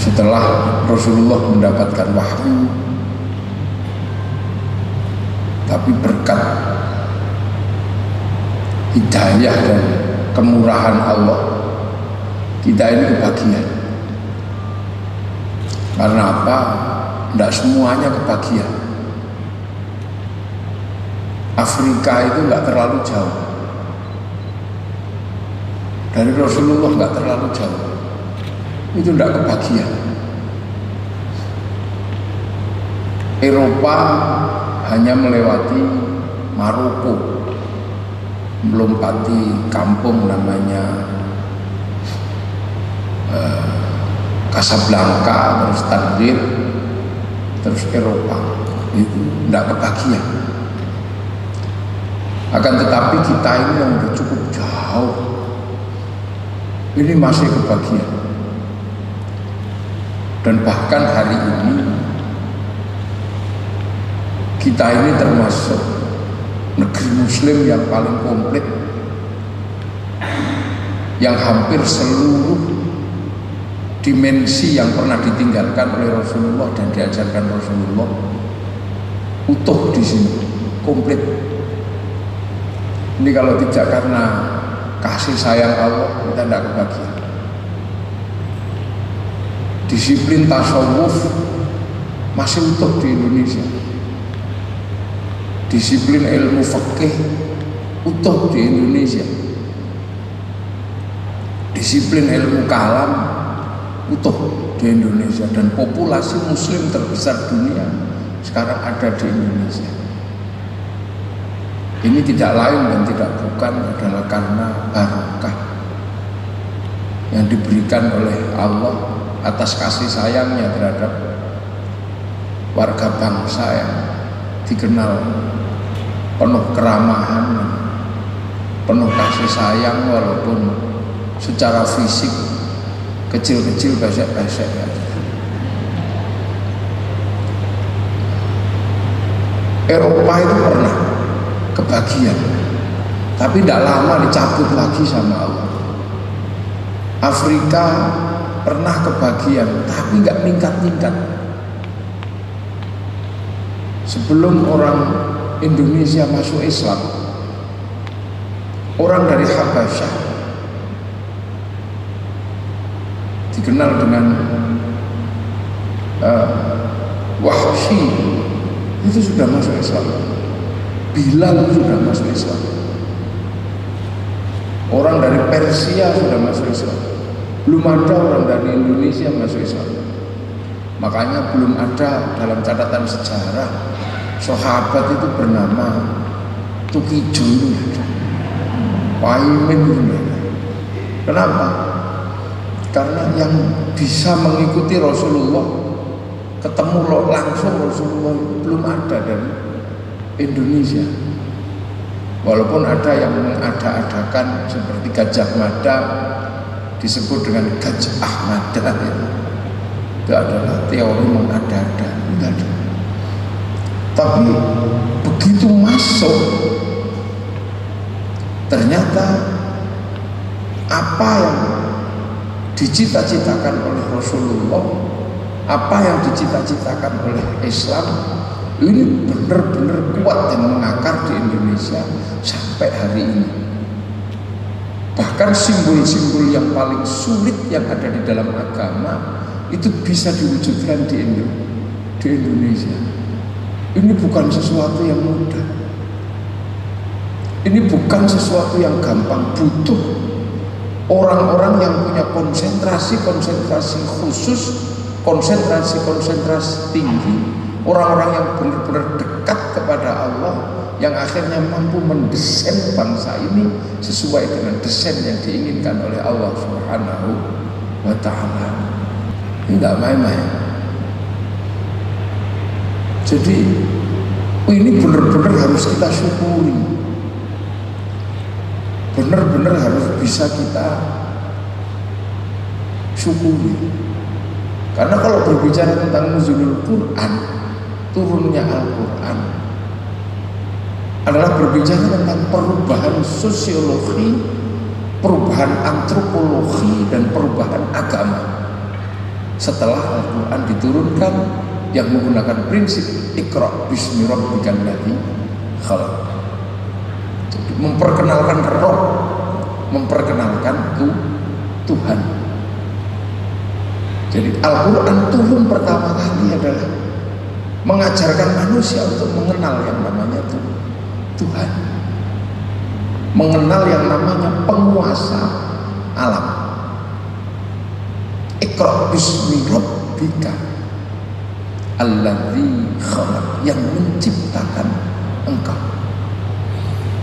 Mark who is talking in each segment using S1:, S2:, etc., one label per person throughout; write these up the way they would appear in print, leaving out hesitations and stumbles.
S1: setelah Rasulullah mendapatkan wahyu, tapi berkat hidayah dan kemurahan Allah kita ini kebagian. Karena apa? Tidak semuanya kebagian. Afrika itu nggak terlalu jauh dari Rasulullah, nggak terlalu jauh, itu tidak kebagian. Eropa hanya melewati Maroko, melompati kampung namanya Casablanca, terus Tangier, terus Eropa, itu tidak kebagian. Akan tetapi kita ini yang cukup jauh, ini masih kebagian. Dan bahkan hari ini kita ini termasuk negeri muslim yang paling komplit, yang hampir seluruh dimensi yang pernah ditinggalkan oleh Rasulullah dan diajarkan Rasulullah utuh di sini, komplit. Ini kalau tidak karena kasih sayang Allah, kita tidak kebagian. Disiplin tasawuf masih utuh di Indonesia. Disiplin ilmu fikih utuh di Indonesia. Disiplin ilmu kalam utuh di Indonesia. Dan populasi muslim terbesar dunia sekarang ada di Indonesia. Ini tidak lain dan tidak bukan adalah karena barokah yang diberikan oleh Allah atas kasih sayangnya terhadap warga bangsa yang dikenal penuh keramahan, penuh kasih sayang, walaupun secara fisik kecil-kecil, besek-besek. Eropa itu pernah kebagian, tapi tidak lama dicabut lagi sama Allah. Afrika pernah kebagian, tapi nggak meningkat-meningkat. Sebelum orang Indonesia masuk Islam, orang dari Habasyah dikenal dengan Wahsy, itu sudah masuk Islam. Bilal sudah masuk Islam. Orang dari Persia sudah masuk Islam. Belum ada orang dari Indonesia masuk Islam. Makanya belum ada dalam catatan sejarah sahabat itu bernama Tukijo itu ada, Paimin itu ada. Kenapa? Karena yang bisa mengikuti Rasulullah, ketemu langsung Rasulullah belum ada dari Indonesia. Walaupun ada yang mengada-adakan seperti Gajah Mada, disebut dengan Gajah Mada, itu adalah teori mengada-ada, tidak ada. Tapi begitu masuk, ternyata apa yang dicita-citakan oleh Rasulullah, apa yang dicita-citakan oleh Islam, ini benar-benar kuat dan mengakar di Indonesia sampai hari ini. Bahkan simbol-simbol yang paling sulit yang ada di dalam agama itu bisa diwujudkan di Indonesia. Ini bukan sesuatu yang mudah. Ini bukan sesuatu yang gampang. Butuh orang-orang yang punya konsentrasi khusus, konsentrasi tinggi, orang-orang yang benar-benar dekat kepada Allah, yang akhirnya mampu mendesain bangsa ini sesuai dengan desain yang diinginkan oleh Allah Subhanahu wa Ta'ala. Ini nggak main-main. Jadi ini benar-benar harus kita syukuri, benar-benar harus bisa kita syukuri. Karena kalau berbicara tentang nuzulul Quran, turunnya Al-Quran adalah berbicara tentang perubahan sosiologi, perubahan antropologi, dan perubahan agama. setelah Al-Quran diturunkan yang menggunakan prinsip Iqra bismi rabbikal ladzi khalaq. Jadi memperkenalkan Rabb, memperkenalkan Tuhan. Jadi Al-Quran turun pertama kali adalah mengajarkan manusia untuk mengenal yang namanya Tuhan, mengenal yang namanya penguasa alam. Iqra bismi rabbika alladzi khalaq, yang menciptakan engkau.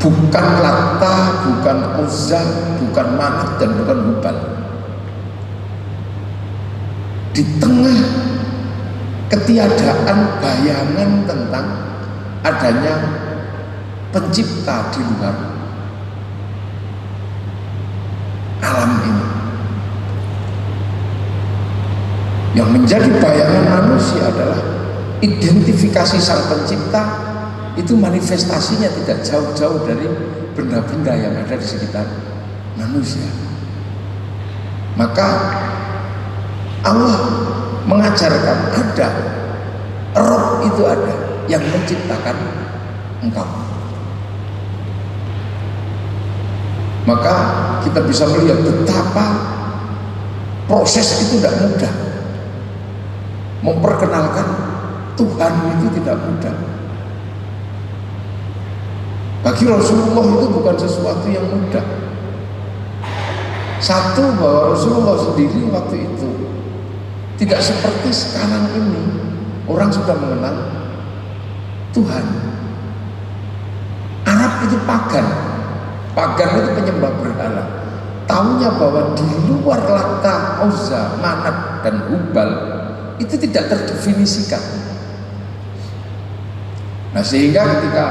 S1: Bukan Lata, bukan Uzza, bukan Manat, dan bukan Hubal. Di tengah ketiadaan bayangan tentang adanya pencipta di luar alam ini, yang menjadi bayangan manusia adalah identifikasi sang pencipta. Itu manifestasinya tidak jauh-jauh dari benda-benda yang ada di sekitar manusia. Maka Allah mengajarkan ada Rabb, itu ada yang menciptakan engkau. Maka kita bisa melihat betapa proses itu tidak mudah. Memperkenalkan Tuhan itu tidak mudah. Bagi Rasulullah itu bukan sesuatu yang mudah. Satu, bahwa Rasulullah sendiri waktu itu tidak seperti sekarang ini orang sudah mengenal Tuhan. Arab itu pagan. Pagan itu penyembah berhala. Taunya bahwa di luar Lata, Uzza, Manat, dan Hubal itu tidak terdefinisikan. Nah, sehingga ketika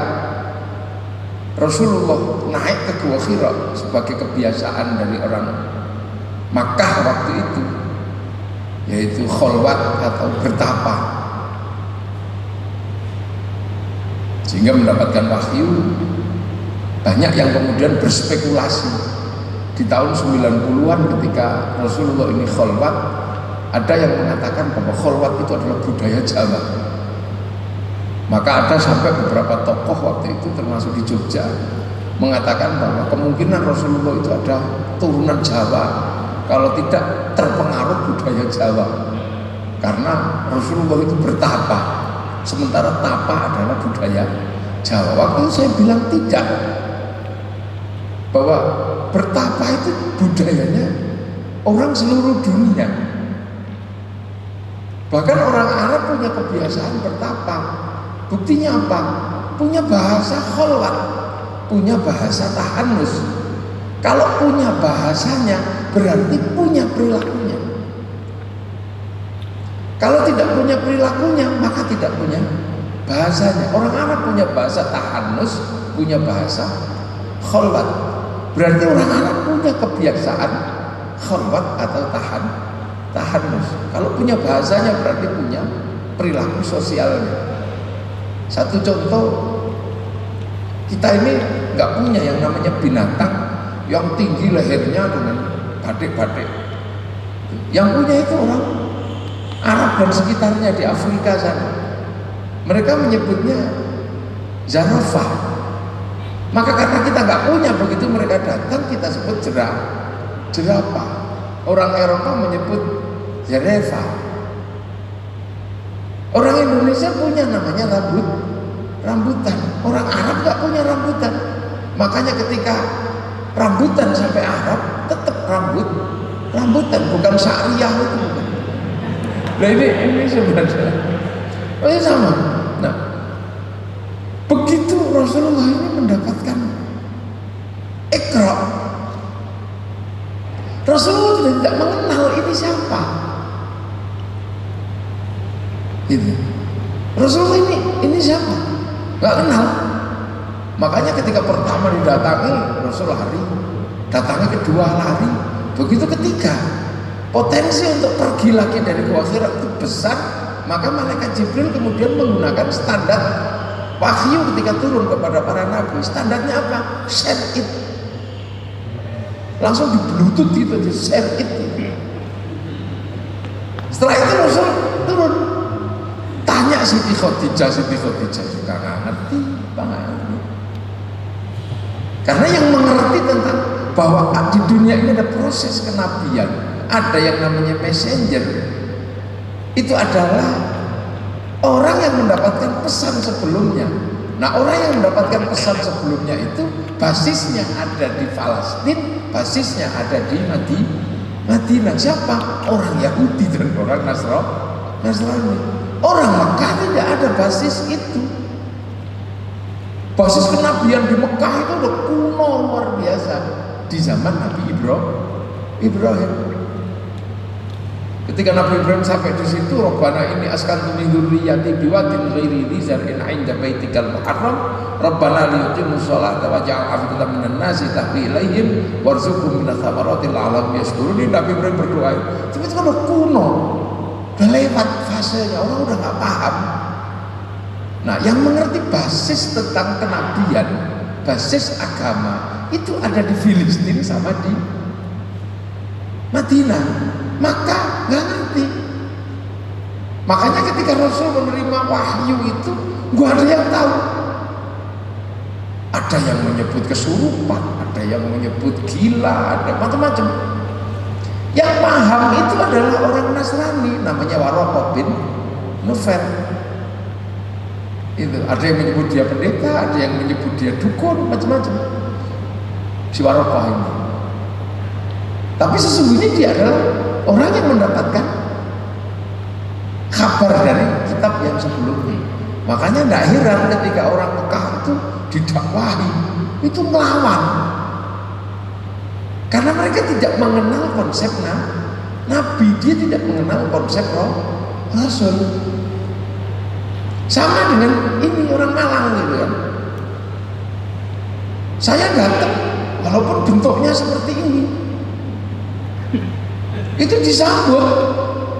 S1: Rasulullah naik ke Gua Hira sebagai kebiasaan dari orang Makkah waktu itu, yaitu kholwat atau bertapa, sehingga mendapatkan wahyu. Banyak yang kemudian berspekulasi di tahun 90-an ketika Rasulullah ini kholwat, ada yang mengatakan bahwa kholwat itu adalah budaya Jawa. Maka ada sampai beberapa tokoh waktu itu termasuk di Jogja mengatakan bahwa kemungkinan Rasulullah itu ada turunan Jawa, kalau tidak terpengaruh budaya Jawa, karena Rasulullah itu bertapa, sementara tapa adalah budaya Jawa. Waktu itu saya bilang tidak, bahwa bertapa itu budayanya orang seluruh dunia. Bahkan orang Arab punya kebiasaan bertapa. Buktinya apa? Punya bahasa kholwat, punya bahasa tahanus. Kalau punya bahasanya berarti punya perilakunya. Kalau tidak punya perilakunya maka tidak punya bahasanya. Orang Arab punya bahasa tahanus, punya bahasa kholwat. Berarti orang Arab punya kebiasaan kholwat atau tahanus. Kalau punya bahasanya berarti punya perilaku sosialnya. Satu contoh, kita ini nggak punya yang namanya binatang yang tinggi lehernya dengan batik-batik. Yang punya itu orang Arab dan sekitarnya di Afrika sana. Mereka menyebutnya zarafah. Maka karena kita nggak punya, begitu mereka datang kita sebut jerapah. Orang Eropa menyebut zerefah. Orang Indonesia punya namanya rambutan. Orang Arab nggak punya rambutan. Makanya ketika rambutan sampai Arab tetap rambutan, bukan syariah itu. Nah ini sebenarnya sama. Nah, begitu Rasulullah ini mendapatkan Iqra, Rasulullah tidak mengenal ini siapa. Gitu. Rasulullah ini siapa? Gak kenal. Makanya ketika pertama didatangi Rasul lari, datangi kedua lari, begitu ketiga potensi untuk pergi lagi dari Gua Hira itu besar. Maka malaikat Jibril kemudian menggunakan standar wahyu ketika turun kepada para nabi. Standarnya apa? Share it. Langsung di bluetooth gitu, di share it. Setelah itu Rasul turun, tanya Siti Khadijah juga nggak ngerti, karena yang mengerti tentang bahwa di dunia ini ada proses kenabian, ada yang namanya messenger, itu adalah orang yang mendapatkan pesan sebelumnya. Nah, orang yang mendapatkan pesan sebelumnya itu basisnya ada di Palestina, basisnya ada di Madinah. Siapa? Orang Yahudi dan orang Nasrani. Orang Mekah tidak ada basis itu. Basis kenabian di Mekah itu udah kuno luar biasa di zaman Nabi Ibrahim. Ketika Nabi Ibrahim sampai di situ, Rabbana inni askantu min dzurriyyati biwadin ghairi dzi zar'in 'inda baitikal muharram, Rabbana liyuqimus sholata waj'al afidatan minan nasi tahwi ilaihim warzuqhum minats thamarati la'allahum yashkurun. Nabi Ibrahim berdoa. Tapi itu kan udah kuno, udah lewat fasenya, orang udah nggak paham. Nah, yang mengerti basis tentang kenabian, basis agama itu ada di Filistin sama di Madinah. Maka nggak ngerti. Makanya ketika Rasul menerima wahyu itu, gak ada yang tahu. Ada yang menyebut kesurupan, ada yang menyebut gila, ada macam-macam. Yang paham itu adalah orang Nasrani, namanya Waraqah bin Nufail. Itu ada yang menyebut dia pendeta, ada yang menyebut dia dukun, macam-macam. Si Waraqah ini. Tapi sesungguhnya dia adalah orang yang mendapatkan kabar dari kitab yang sebelumnya. Makanya tidak heran ketika orang Mekah itu didakwahi, itu melawan. Karena mereka tidak mengenal konsep Nabi, dia tidak mengenal konsep Rasul. Sama dengan ini orang Malang gitu kan. Saya datang walaupun bentuknya seperti ini, itu disambut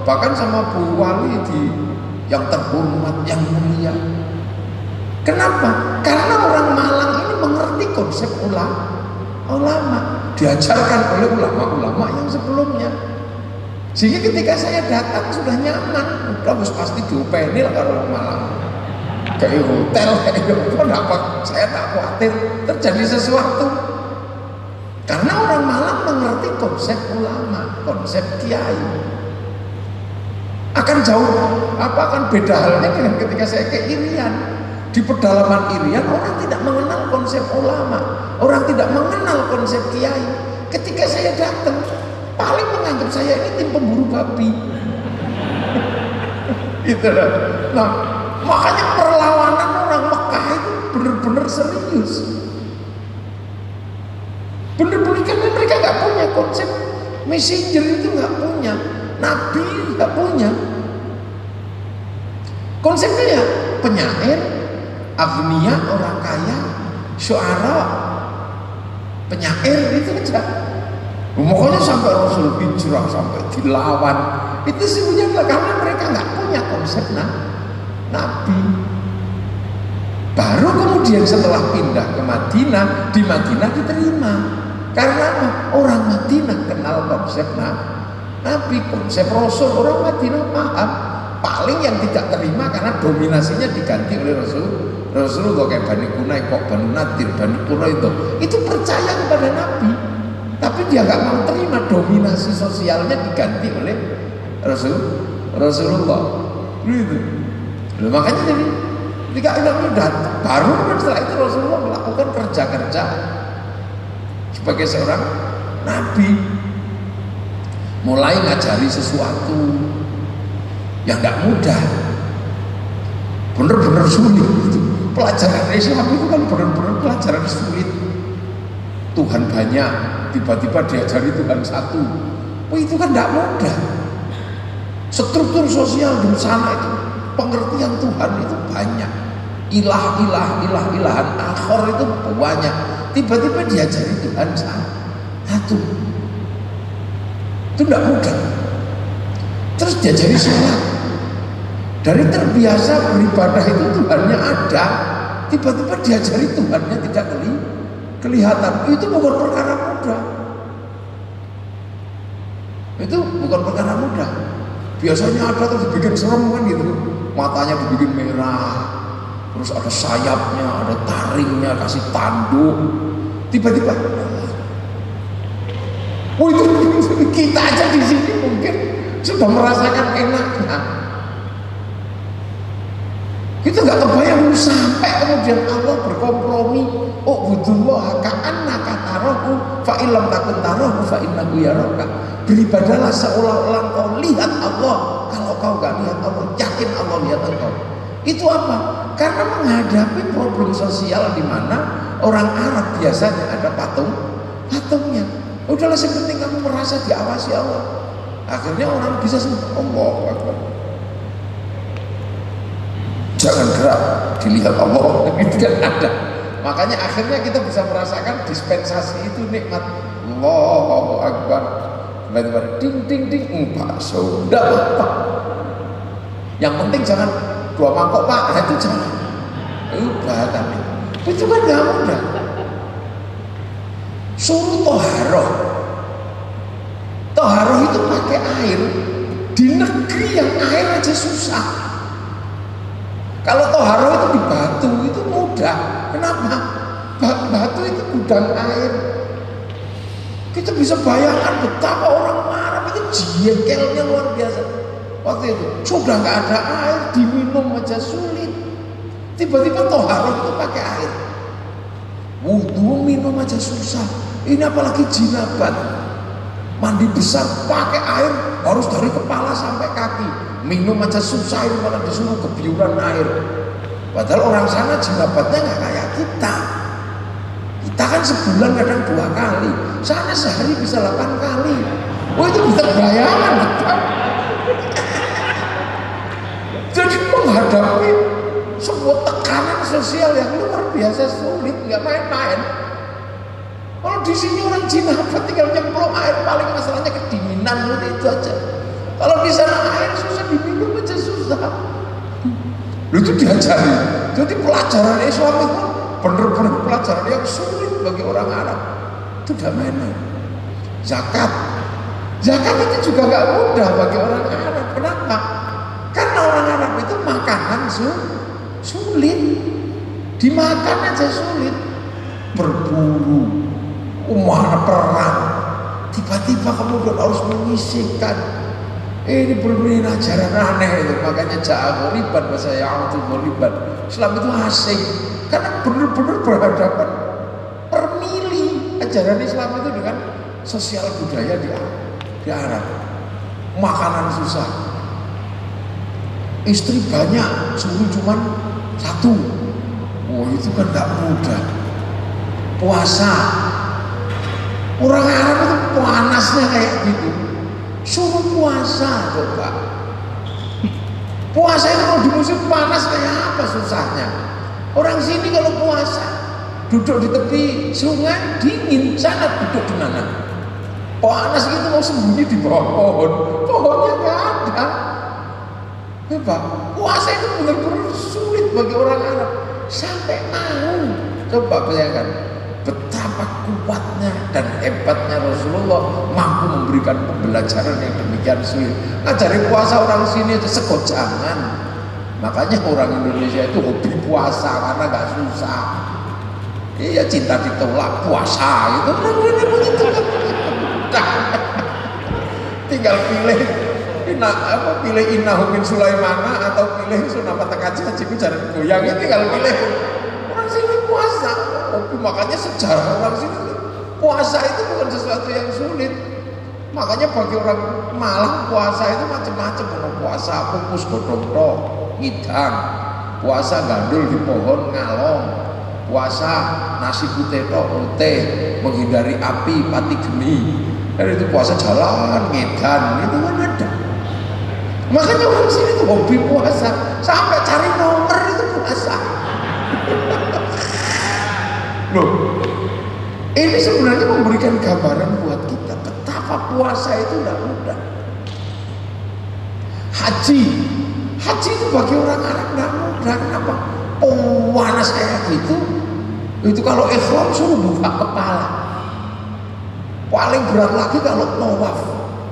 S1: bahkan sama Bu Wali yang terhormat, yang mulia. Kenapa? Karena orang Malang ini mengerti konsep ulama, diajarkan oleh ulama-ulama yang sebelumnya. Sehingga ketika saya datang sudah nyaman, udah pasti diopeni lah kalau orang Malang. Kayak hotel, kayak apa? Saya tak khawatir terjadi sesuatu. Karena orang Malang mengerti konsep ulama, konsep kiai. Akan beda halnya dengan ketika saya ke Irian. Di pedalaman Irian orang tidak mengenal konsep ulama, orang tidak mengenal konsep kiai. Ketika saya datang, paling menganggap saya ini tim pemburu babi. Itu lah. Nah, makanya perlawanan orang Mekah itu benar-benar serius. Bener-bener karena mereka nggak punya konsep messenger, itu nggak punya, nabi nggak punya. Konsepnya ya penyair, agniya, orang kaya, syuara, penyair, itu aja. Pokoknya sampai Rasul hijrah, sampai dilawan, itu sebenarnya karena mereka nggak punya konsep nabi. Baru kemudian setelah pindah ke Madinah, di Madinah diterima. Karena orang Madinah kenal konsep Nabi, konsep Rasul. Orang Madinah paham. Paling yang tidak terima karena dominasinya diganti oleh Rasulullah, kayak Bani Qunai, kok Bani Nadir, Bani Quraidah itu percaya kepada Nabi, tapi dia nggak mau terima dominasi sosialnya diganti oleh Rasulullah. Gitu. Makanya jadi ketika Nabi datang, baru setelah itu Rasulullah melakukan kerja-kerja sebagai seorang nabi, mulai ngajari sesuatu yang nggak mudah, bener-bener sulit. Pelajaran Islam itu kan bener-bener pelajaran sulit. Tuhan banyak, tiba-tiba diajari Tuhan satu, itu kan nggak mudah. Struktur sosial di sana itu, pengertian Tuhan itu banyak, ilahan akhir itu banyak. Tiba-tiba diajari Tuhan satu, itu tidak mudah. Terus diajari sholat, dari terbiasa beribadah itu Tuhannya ada, tiba-tiba diajari Tuhannya tidak kelihatan. Itu bukan perkara mudah. Itu bukan perkara mudah. Biasanya ada terus dibikin serem kan gitu, matanya dibikin merah, terus ada sayapnya, ada taringnya, kasih tanduk. Tiba-tiba, oh itu kita aja di sini mungkin sudah merasakan enaknya. Kita nggak kebayang sampai kemudian Allah berkompromi. Oh budullah ka'annaka tarahu fa illam takun tarahu fa innahu yaraka. Beribadahlah seolah-olah kau lihat Allah. Kalau kau nggak lihat Allah, yakin Allah lihat engkau. Itu apa? Karena menghadapi problem sosial di mana orang Arab biasanya ada patungnya. Udahlah, yang penting kamu merasa diawasi Allah. Akhirnya orang bisa sembuh. Allahu Akbar. Jangan gerak, dilihat Allah. Itu kan ada. Makanya akhirnya kita bisa merasakan dispensasi itu nikmat. Allahu Akbar. Tiba-tiba ding ding ding, bakso, enggak apa. Yang penting jangan 2 mangkok Pak. Nah, itu jangan. Bahkan itu kan nggak mudah. Suruh toharoh itu pakai air di negeri yang air aja susah. Kalau toharoh itu di batu itu mudah. Kenapa? Batu itu gudang air. Kita bisa bayangkan betapa orang Arab itu jengkelnya luar biasa. Waktu itu sudah nggak ada air, diminum aja sulit. Tiba-tiba toharoh itu pakai air. Wudhu minum aja susah. Ini apalagi jinabat. Mandi besar pakai air harus dari kepala sampai kaki. Minum aja susah, ini malah disuruh kebiuran air. Padahal orang sana jinabatnya nggak kayak kita. Kita kan sebulan kadang 2 kali. Sana sehari bisa 8 kali. Oh itu bisa bayangan betul. Jadi menghadapi sebuah tekanan sosial yang luar biasa sulit, nggak main-main. Kalau di sini orang jinabat tinggal nyemplung air, paling masalahnya kedinginan, itu aja. Kalau di sana air susah diminum aja susah. Itu diajari. Jadi pelajaran Islam itu benar-benar pelajaran yang sulit bagi orang Arab. Itu tidak main-main. Zakat itu juga nggak mudah bagi orang Arab. Kenapa? Karena orang Arab itu makanan sulit, dimakan aja sulit. Berburu, perang, tiba-tiba kemudian harus menyisihkan. Ini berbeda ajaran aneh itu. Makanya ja'ah ghoriban bahasa ya'udhu ghoriban. Islam itu asing karena benar-benar berhadapan permili ajaran Islam itu dengan sosial budaya di Arab. Makanan susah, istri banyak, suruh cuman 1. Oh itu kan gak mudah. Puasa, orang Arab itu panasnya kayak gitu. Suruh puasa coba. Puasa itu kalau di musim panas kayak apa susahnya. Orang sini kalau puasa duduk di tepi sungai dingin, sana duduk di mana? Panas gitu mau sembunyi di bawah pohon, pohonnya nggak ada. Coba puasa itu benar-benar sulit bagi orang Arab. Sampai mau, coba bayangkan betapa kuatnya dan hebatnya Rasulullah mampu memberikan pembelajaran yang demikian sulit. Ngajari puasa orang sini itu segojangan. Makanya orang Indonesia itu hobi puasa karena gak susah. Iya, cinta ditolak puasa itu begitu kan. Tinggal pilih pilih innahu min Sulaimana atau pilih sunapa tekaji hajiku jalan goyang, tinggal pilih. Orang sini puasa. Makanya sejarah orang sini puasa itu bukan sesuatu yang sulit. Makanya bagi orang Malang puasa itu macam-macam. Puasa kukus godhong tok, ngidang, puasa gandul di pohon ngalong, puasa nasi putih tok uteh, menghindari api pati geni. Dan itu puasa jalan ngedan, itu kan ada. Makanya orang sini itu hobi puasa, sampai cari nomor itu puasa. Loh, ini sebenarnya memberikan gambaran buat kita betapa puasa itu tidak mudah. Haji itu bagi orang Arab tidak mudah. Kenapa? Panas kayak gitu. Itu kalau ihram suruh buka kepala. Paling berat lagi kalau tawaf.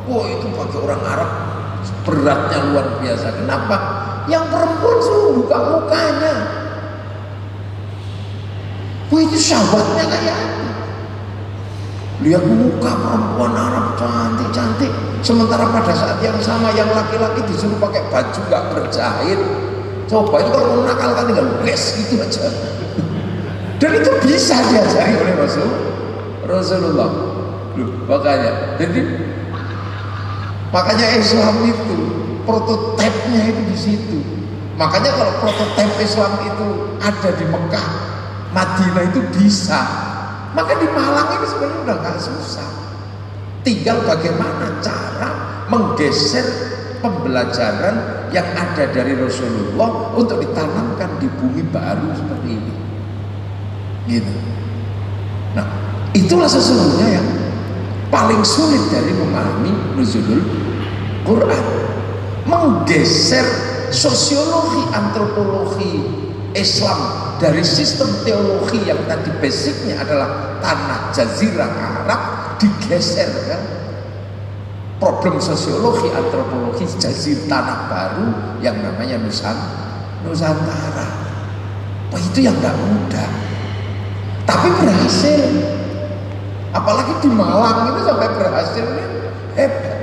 S1: Wah itu bagi orang Arab beratnya luar biasa. Kenapa? Yang perempuan suruh buka mukanya. Wah, itu syahwatnya kayak apa? Lihat muka perempuan Arab cantik-cantik, sementara pada saat yang sama yang laki-laki disuruh pakai baju gak berjahit. Coba itu kalau mau nakal kan tinggal les gitu aja. Dan itu bisa diajari oleh Rasulullah. Makanya, makanya Islam itu prototipenya itu di situ. Makanya kalau prototip Islam itu ada di Mekah, Madinah itu bisa. Maka di Malang ini sebenarnya udah nggak susah. Tinggal bagaimana cara menggeser pembelajaran yang ada dari Rasulullah untuk ditanamkan di bumi baru seperti ini. Gitu. Nah, itulah sesungguhnya yang paling sulit dari memahami nuzulul Quran. Menggeser sosiologi, antropologi Islam dari sistem teologi yang tadi basicnya adalah tanah jazirah Arab, digeser kan problem sosiologi, antropologi jazir tanah baru yang namanya Nusantara. Wah, itu yang gak mudah, tapi berhasil. Apalagi di Malang itu sampai berhasil, ini hebat.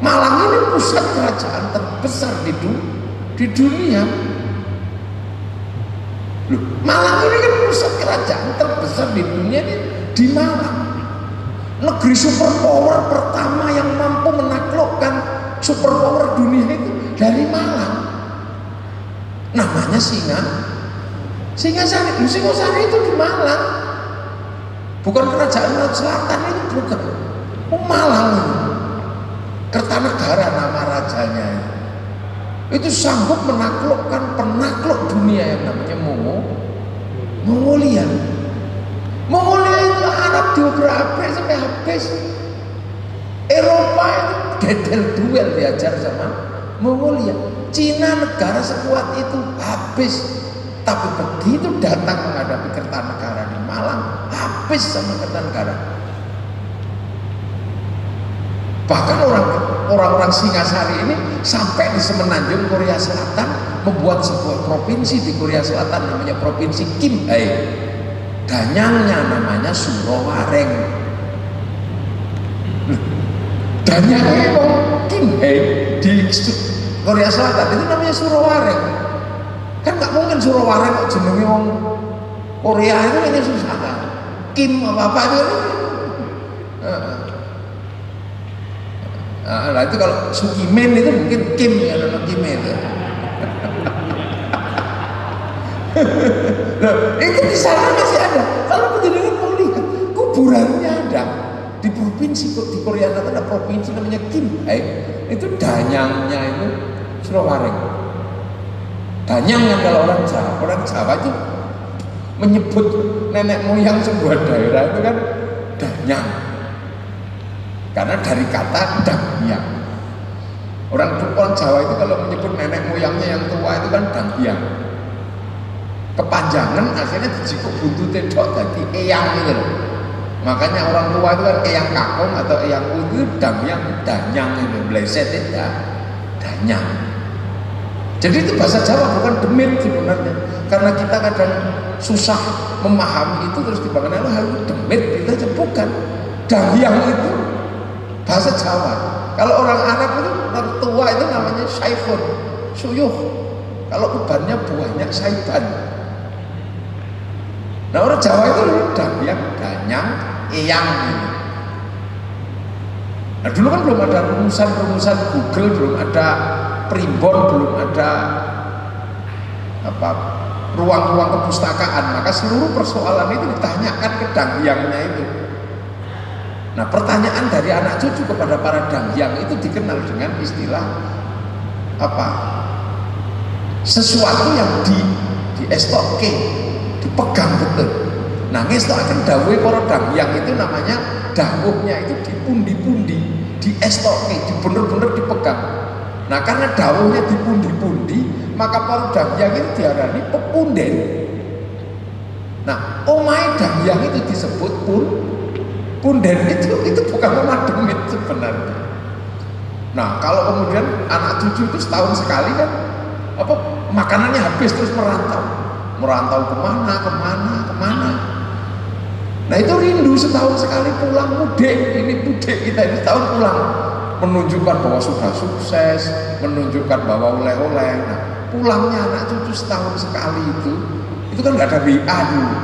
S1: Malang ini pusat kerajaan terbesar di dunia. Loh, Malang ini kan pusat kerajaan terbesar di dunia ini di Malang. Negeri superpower pertama yang mampu menaklukkan superpower dunia itu dari Malang. Namanya Singasari. Singasari itu di Malang. Bukan kerajaan Laut Selatan itu, bukan. Malang itu. Kertanegara nama rajanya itu. Itu sanggup menaklukkan penakluk dunia yang namanya Mongolia. Mongolia itu Arab diobrak-abrik sampai habis. Eropa itu dedel duel diajar sama Mongolia. Cina negara sekuat itu habis. Tapi begitu datang menghadapi Kertanegara di Malang, habis sama Kertanegara. Bahkan orang-orang Singasari ini sampai di semenanjung Korea Selatan membuat sebuah provinsi di Korea Selatan namanya provinsi Kimhae. Danyangnya namanya Surowareng. Danyangnya Kimhae di Korea Selatan itu namanya Surowareng. Kan nggak mungkin Surowareng kok jenenge wong Korea itu ini susah kan. Kim apa itu. Nah itu kalau Sukimen itu mungkin Kim ya, nama Kimen ya. Nah, itu di sana masih ada. Kalau penjenengan mau lihat, kuburannya ada di provinsi di Korea Selatan, ada provinsi namanya Kimhae. Itu danyangnya itu Surowareng. Danyang yang kalau orang Jawa itu menyebut nenek moyang sebuah daerah itu kan danyang. Karena dari kata danyang. Orang Jawa itu kalau menyebut nenek moyangnya yang tua itu kan danyang. Kepanjangan akhirnya dijikuk buntutnya dok jadi eyang gitu. Makanya orang tua itu kan eyang kakung atau eyang itu danyang itu bleset itu danyang. Jadi itu bahasa Jawa bukan demit sebenarnya. Karena kita kadang susah memahami itu terus dibangun lalu demit itu aja bukan. Danyang itu bahasa Jawa. Kalau orang Arab itu orang tua itu namanya syaifun, suyuh. Kalau ubannya buahnya saiban. Nah orang Jawa itu danyang, eyang gitu. Nah dulu kan belum ada rumusan Google, belum ada primbon, belum ada ruang-ruang kepustakaan. Maka seluruh persoalan itu ditanyakan ke dangyangnya itu. Nah pertanyaan dari anak cucu kepada para dangyang itu dikenal dengan istilah sesuatu yang diestokke, dipegang betul. Nah ngestokaken dawuhe para dangyang itu namanya dawuhnya itu dipundi-pundi, diestokke, bener-bener dipegang. Nah karena dawuhnya dipundi-pundi, maka para dangyang itu diarani pepunden. Nah omahe dangyang itu disebut punden itu bukan omah demit sebenarnya. Nah kalau kemudian anak cucu itu setahun sekali kan apa makanannya habis terus merantau kemana. Nah itu rindu setahun sekali pulang mudik, ini mudik kita ini setahun pulang, menunjukkan bahwa sudah sukses, menunjukkan bahwa oleh-oleh. Nah pulangnya anak cucu setahun sekali itu kan nggak ada WA dulu,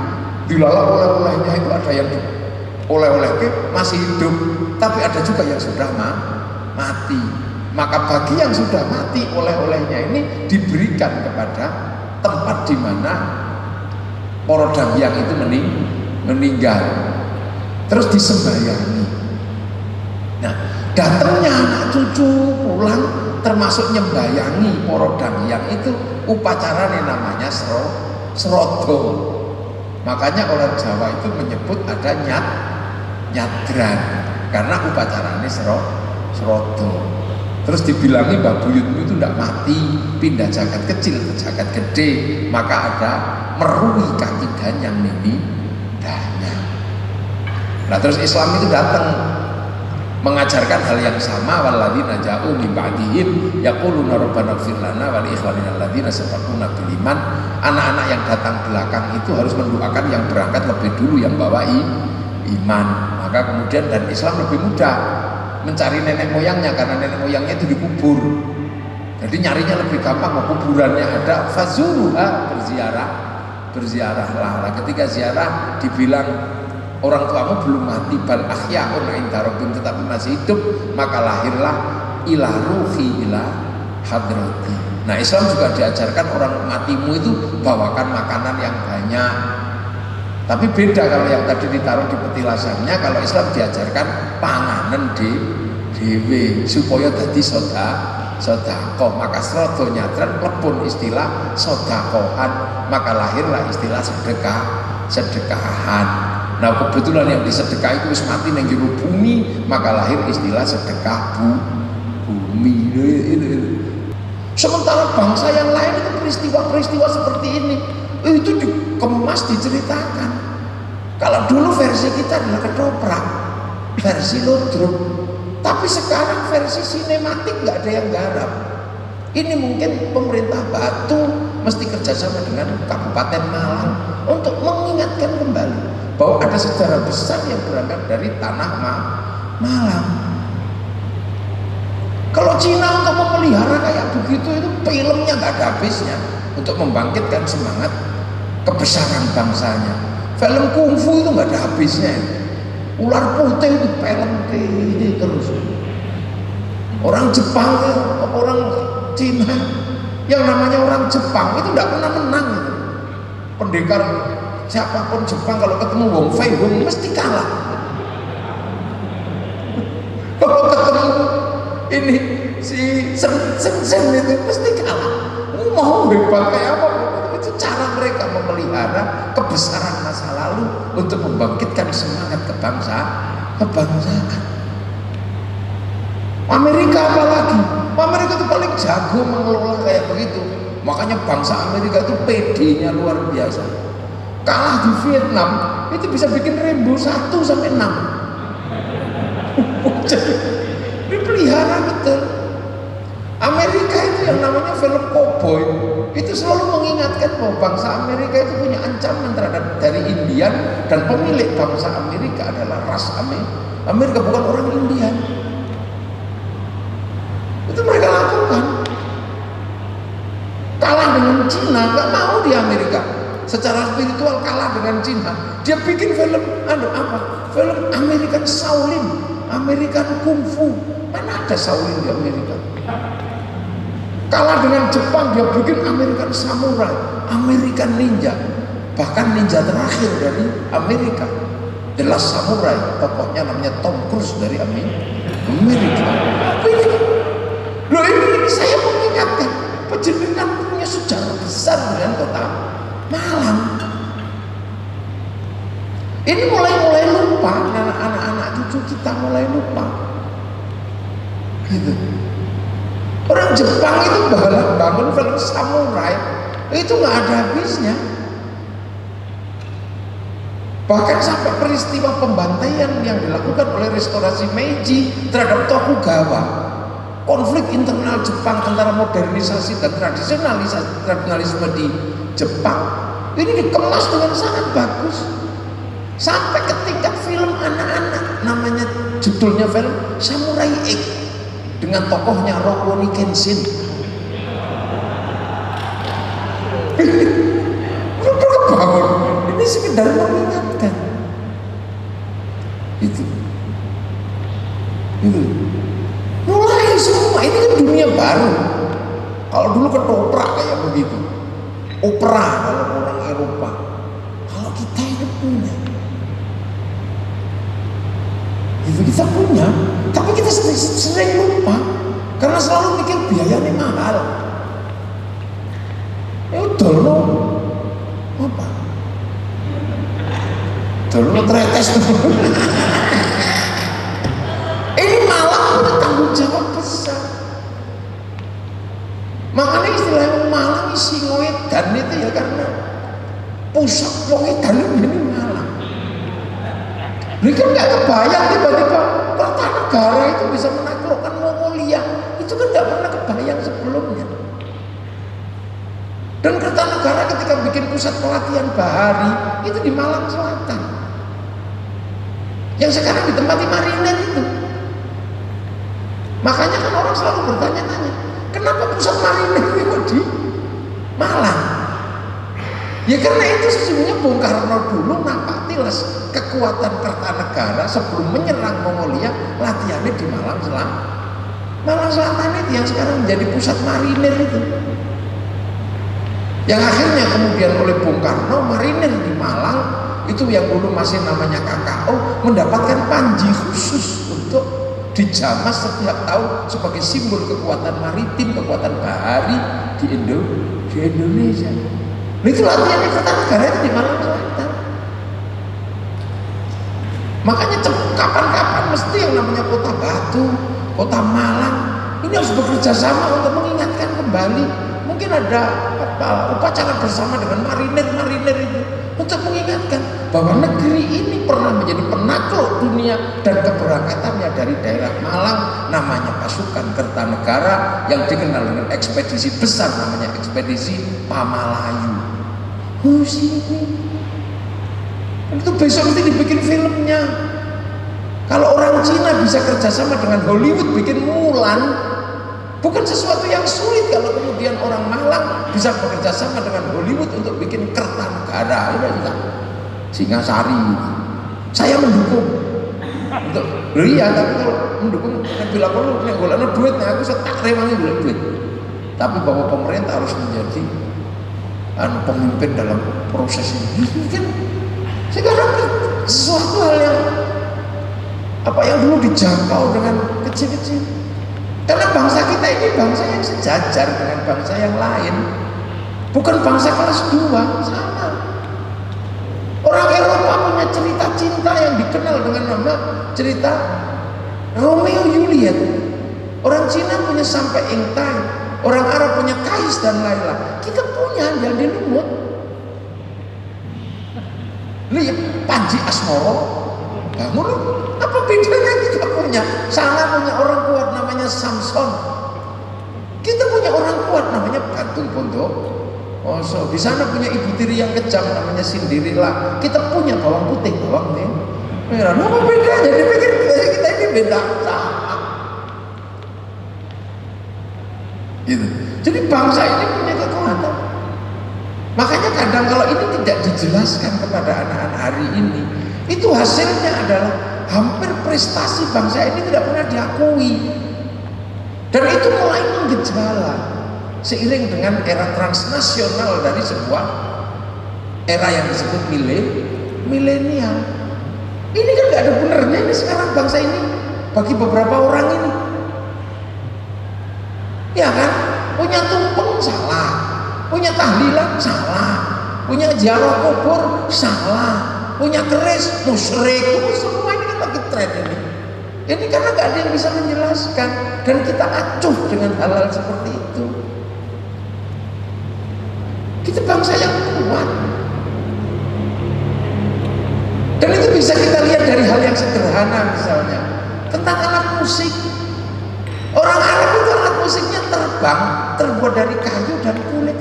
S1: dilalah oleh-olehnya itu ada yang oleh-olehnya masih hidup, tapi ada juga yang sudah mati. Maka bagi yang sudah mati oleh-olehnya ini diberikan kepada tempat di mana para dayang itu meninggal, terus disembayangi. Nah datangnya anak cucu pulang termasuk nyembayangi para dayang itu upacaranya namanya serodo. Makanya orang Jawa itu menyebut ada nyadran karena upacaranya serodo. Terus dibilangi Mbak Buyutmu itu tidak mati, pindah jagat kecil ke jagat gede, maka ada merui kaki ganyang ini danya. Nah terus Islam itu datang mengajarkan hal yang sama, walladzina ja'u min ba'dihim yaquluna rabbana ighfir lana wa li ikhwanina alladzina sabaquna bil iman. Anak-anak yang datang belakang itu harus mendoakan yang berangkat lebih dulu yang bawa iman. Maka kemudian dan Islam lebih mudah mencari nenek moyangnya karena nenek moyangnya itu dikubur. Jadi nyarinya lebih gampang, kuburannya ada, fazuruha, berziarahlah. Nah, ketika ziarah dibilang orang tuamu belum mati, bal ahyaun inda rabbihim, tetapi masih hidup, maka lahirlah ila ruhi ila hadrati. Nah Islam juga diajarkan orang matimu itu bawakan makanan yang banyak. Tapi beda kalau yang tadi ditaruh di petilasannya, kalau Islam diajarkan panganan dewe supaya jadi sodakoh. Maka serodo nyadran lepun istilah sodakohan, maka lahirlah istilah sedekahan. Nah kebetulan yang disedekah itu mati nang jero bumi, maka lahir istilah sedekah bumi. Sementara bangsa yang lain itu peristiwa-peristiwa seperti ini itu dikemas, diceritakan. Kalau dulu versi kita adalah ketoprak, versi ludruk, tapi sekarang versi sinematik nggak ada yang garap. Ini mungkin pemerintah Batu mesti kerjasama dengan Kabupaten Malang untuk mengingatkan kembali bahwa ada sejarah besar yang berangkat dari tanah Malang. Kalau Cina untuk memelihara kayak begitu itu filmnya nggak ada habisnya untuk membangkitkan semangat kebesaran bangsanya. Film kungfu itu nggak ada habisnya. Ular putih itu film ini terus. Orang Jepang, orang Cina, yang namanya orang Jepang itu nggak pernah menang. Pendekar siapapun Jepang kalau ketemu Wong Fei Hung mesti kalah. Kalau ketemu ini si Sen itu mesti kalah. Mau hebat kayak apa? Itu cara mereka memelihara kebesaran masa lalu untuk membangkitkan semangat kebangsaan. Amerika apalagi? Amerika itu paling jago mengelola kayak begitu. Makanya bangsa Amerika itu PD-nya luar biasa. Kalah di Vietnam itu bisa bikin Rainbow 1 sampai 6. Dipelihara betul. Amerika itu yang namanya film cowboy itu selalu mengingatkan bahwa bangsa Amerika itu punya ancaman terhadap dari Indian, dan pemilik bangsa Amerika adalah ras Amerika, bukan orang Indian. Itu mereka lakukan. Kalah dengan Cina, nggak mau di Amerika. Secara spiritual kalah dengan Cina. Dia bikin film film American Shaolin, American Kung Fu. Mana ada Shaolin di Amerika? Kalah dengan Jepang, dia bikin American Samurai, American Ninja. Bahkan ninja terakhir dari Amerika, The Last Samurai, tokohnya namanya Tom Cruise dari Amerika. Loh ini saya mengingatkan, penjenengan punya sejarah besar dengan kota Malang. Ini mulai lupa, anak-anak cucu kita mulai lupa. Gitu. Orang Jepang itu bangun film samurai itu nggak ada habisnya. Bahkan sampai peristiwa pembantaian yang dilakukan oleh restorasi Meiji terhadap Tokugawa. konflik internal Jepang antara modernisasi dan tradisionalisme di Jepang ini dikemas dengan sangat bagus sampai ke tingkat film anak-anak, namanya judulnya film Samurai X dengan tokohnya Rurouni Kenshin. Ini sekedar mengingatkan itu mulai semua ini kan dunia baru. Kalau dulu ketoprak kayak begitu, opera kalau orang Eropa. Kalau kita ini punya itu kita punya, tapi kita sering lupa karena selalu mikir biayanya mahal. Udah lo apa? Dulu tretes ini malah punya tanggung jawab besar. Makanya istilahnya Malang isi ngoedan itu ya karena pusat ngoedan ini Malang. Ini kan nggak kebayang tiba-tiba Kertanegara itu bisa menaklukkan Mongolia. Itu kan nggak pernah kebayang sebelumnya. Dan Kertanegara ketika bikin pusat pelatihan bahari itu di Malang Selatan, yang sekarang ditempati marinir itu. Makanya kan orang selalu bertanya-tanya, kenapa pusat marinir itu di Malang? Ya karena itu sesungguhnya Bung Karno dulu napaktilas kekuatan Kertanegara sebelum menyerang Mongolia, latihannya di Malang Selatan. Malang Selatan itu yang sekarang menjadi pusat marinir itu. Yang akhirnya kemudian oleh Bung Karno marinir di Malang itu yang dulu masih namanya KKO mendapatkan panji khusus untuk dijamas setiap tahun sebagai simbol kekuatan maritim, kekuatan bahari di Indonesia. Nah, itu latihan Kertanegara itu di Malang Selatan. Makanya kapan-kapan mesti yang namanya Kota Batu, Kota Malang ini harus bekerja sama untuk mengingatkan kembali. Mungkin ada upacara bersama dengan marinir itu untuk mengingatkan bahwa negeri ini pernah menjadi penakluk dunia dan keberangkatannya dari daerah Malang namanya pasukan Kertanegara yang dikenal dengan ekspedisi besar namanya ekspedisi Pamalayu. Sini itu besok nanti dibikin filmnya. Kalau orang Cina bisa kerjasama dengan Hollywood bikin Mulan, bukan sesuatu yang sulit kalau kemudian orang Malang bisa bekerja sama dengan Hollywood untuk bikin Kertanegara. Udah Singasari. Saya mendukung. Untuk iya, tapi kalau mendukung bila perlu nek golekno duit nek aku tak rewangi golek duit. Tapi bahwa pemerintah harus menjadi pemimpin dalam proses ini. Ini kan sekarang sesuatu hal yang yang dulu dijangkau dengan kecil-kecil. Karena bangsa kita ini bangsa yang sejajar dengan bangsa yang lain, bukan bangsa kelas 2, sama. Orang Eropa punya cerita cinta yang dikenal dengan nama cerita Romeo Juliet. Orang Cina punya Sampai Ingtai, orang Arab punya Kais dan Laila. Kita punya yang di Lumut. Lihat Panji Asmoro, bangun. Apa bedanya kita punya? Sana punya orang kuat namanya Samson. Kita punya orang kuat namanya Batu Bondowoso. Di sana punya ibu tiri yang kejam namanya Cinderella. Kita punya bawang putih, bawang merah. Apa bedanya? Dipikir kita ini beda sama. Gitu. Jadi bangsa ini punya kekuatan. Makanya kadang kalau ini tidak dijelaskan kepada anak-anak hari ini, itu hasilnya adalah hampir prestasi bangsa ini tidak pernah diakui. Dan itu mulai menggejala seiring dengan era transnasional dari sebuah era yang disebut milenial. Ini kan gak ada benernya ini sekarang bangsa ini bagi beberapa orang ini. Ya kan? Punya tumpeng salah, punya tahlilan salah, punya ziarah kubur salah, punya keris musyrik. Semua ini kan lagi tren ini. Ini karena gak ada yang bisa menjelaskan dan kita acuh dengan hal-hal seperti itu. Kita bangsa yang kuat. Dan itu bisa kita lihat dari hal yang sederhana misalnya tentang alat musik. Orang Arab itu terbang terbuat dari kayu dan kulit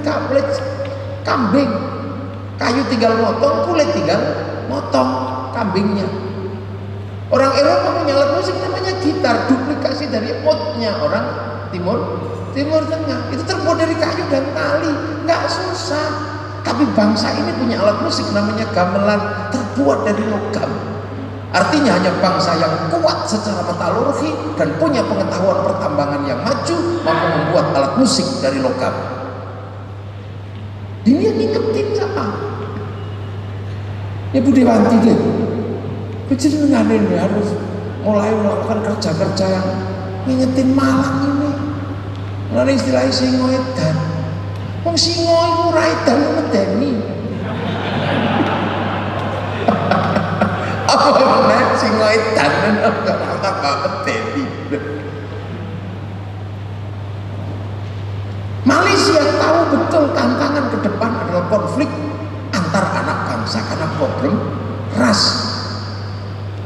S1: kambing. Kayu tinggal motong, kulit tinggal motong kambingnya. Orang Eropa punya alat musik namanya gitar, duplikasi dari outnya orang Timur Tengah. Itu terbuat dari kayu dan tali, nggak susah. Tapi bangsa ini punya alat musik namanya gamelan, terbuat dari logam. Artinya hanya bangsa yang kuat secara metalurgi dan punya pengetahuan pertambangan yang maju mampu membuat alat musik dari logam. Dia ngingetin siapa? Ibu Dewanti deh. Kejenengan ini harus mulai melakukan kerja-kerja yang ngingetin Malang ini. Lalu istilahnya singo edan. Wong singo iku ora edan medeni. Apa meneh singo edan ora medeni. Malaysia tahu betul tantangan ke depan adalah konflik antar anak bangsa karena problem ras